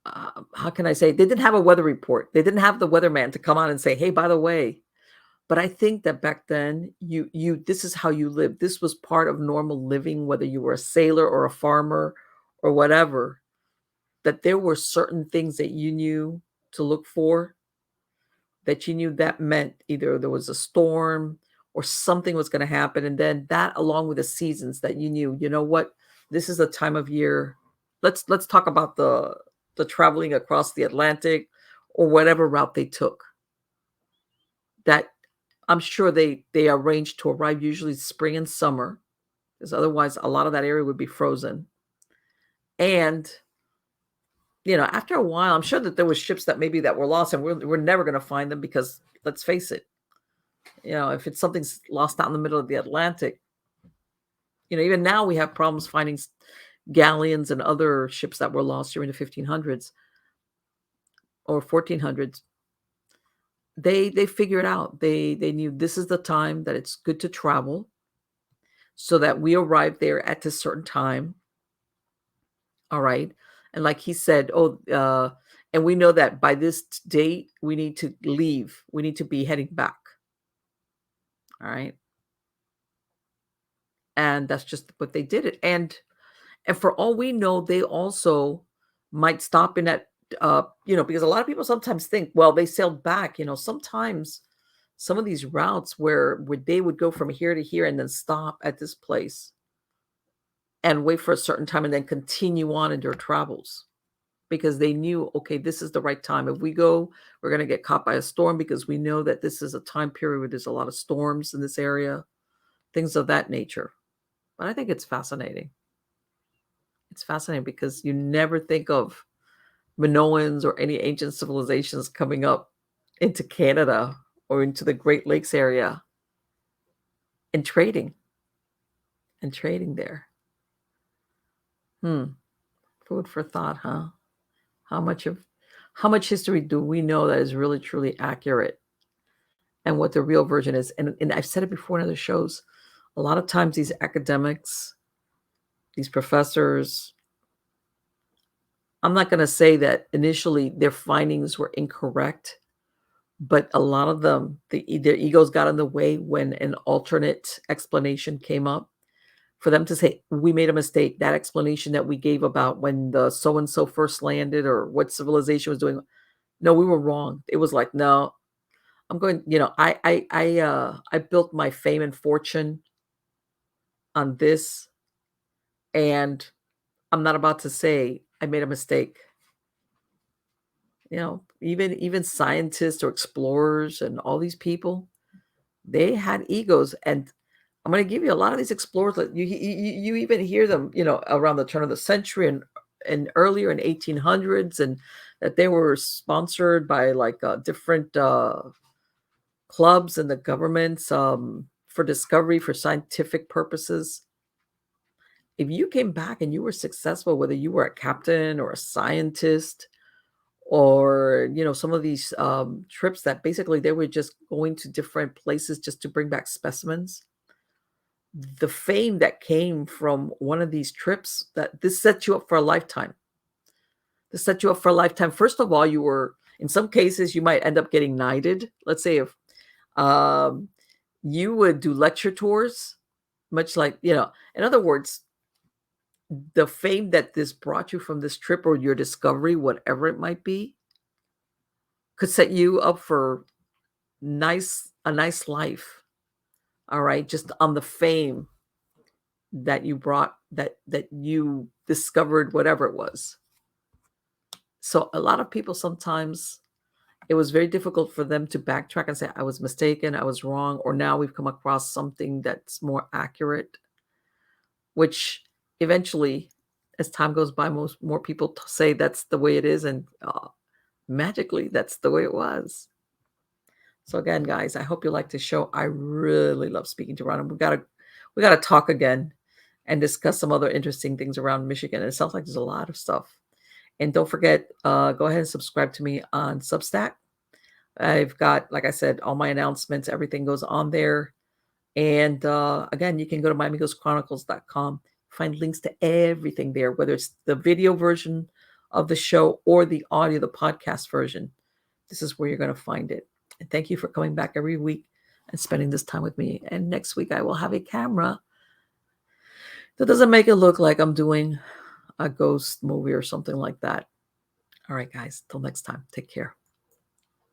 how can I say, they didn't have a weather report. They didn't have the weatherman to come on and say, hey, by the way, but I think that back then this is how you lived. This was part of normal living, whether you were a sailor or a farmer or whatever, that there were certain things that you knew to look for, that you knew that meant either there was a storm or something was going to happen. And then that along with the seasons that you know what, this is a time of year. Let's talk about the traveling across the Atlantic or whatever route they took. That I'm sure they arranged to arrive usually spring and summer, because otherwise a lot of that area would be frozen. And after a while, I'm sure that there were ships that maybe that were lost, and we're never going to find them because let's face it, if it's something's lost out in the middle of the Atlantic, even now we have problems finding galleons and other ships that were lost during the 1500s or 1400s. They figured out. They knew this is the time that it's good to travel, so that we arrive there at a certain time. All right. And like he said, and we know that by this date, we need to leave. We need to be heading back. All right. And that's just what they did it. And for all we know, they also might stop in at, because a lot of people sometimes think, well, they sailed back, sometimes some of these routes where they would go from here to here and then stop at this place and wait for a certain time and then continue on in their travels, because they knew, okay, this is the right time. If we go, we're going to get caught by a storm, because we know that this is a time period where there's a lot of storms in this area, things of that nature. But I think it's fascinating. It's fascinating because you never think of Minoans or any ancient civilizations coming up into Canada or into the Great Lakes area and trading. and trading there. Food for thought, huh? How much history do we know that is really truly accurate, and what the real version is? And I've said it before in other shows. A lot of times these academics, these professors, I'm not going to say that initially their findings were incorrect, but a lot of them, their egos got in the way when an alternate explanation came up. For them to say, we made a mistake, that explanation that we gave about when the so-and-so first landed or what civilization was doing, no, we were wrong. It was like, no, I'm going, I built my fame and fortune on this, and I'm not about to say I made a mistake. Even scientists or explorers and all these people, they had egos. And I'm going to give you a lot of these explorers that you even hear them, around the turn of the century and earlier in 1800s, and that they were sponsored by like different clubs and the governments for discovery, for scientific purposes. If you came back and you were successful, whether you were a captain or a scientist, or some of these trips that basically they were just going to different places just to bring back specimens, the fame that came from one of these trips, that this set you up for a lifetime. First of all, you were, in some cases, you might end up getting knighted. Let's say if you would do lecture tours, much like, in other words, the fame that this brought you from this trip or your discovery, whatever it might be, could set you up for a nice life. All right, just on the fame that you brought, that you discovered, whatever it was. So a lot of people, sometimes it was very difficult for them to backtrack and say, I was mistaken, I was wrong, or now we've come across something that's more accurate, which eventually, as time goes by, more people say that's the way it is, and magically that's the way it was. So again, guys, I hope you like the show. I really love speaking to Ron. We gotta talk again and discuss some other interesting things around Michigan. It sounds like there's a lot of stuff. And don't forget, go ahead and subscribe to me on Substack. I've got, like I said, all my announcements, everything goes on there. And again, you can go to MiamiGhostChronicles.com, find links to everything there, whether it's the video version of the show or the audio, the podcast version. This is where you're going to find it. And thank you for coming back every week and spending this time with me. And next week, I will have a camera that doesn't make it look like I'm doing a ghost movie or something like that. All right, guys, till next time, take care.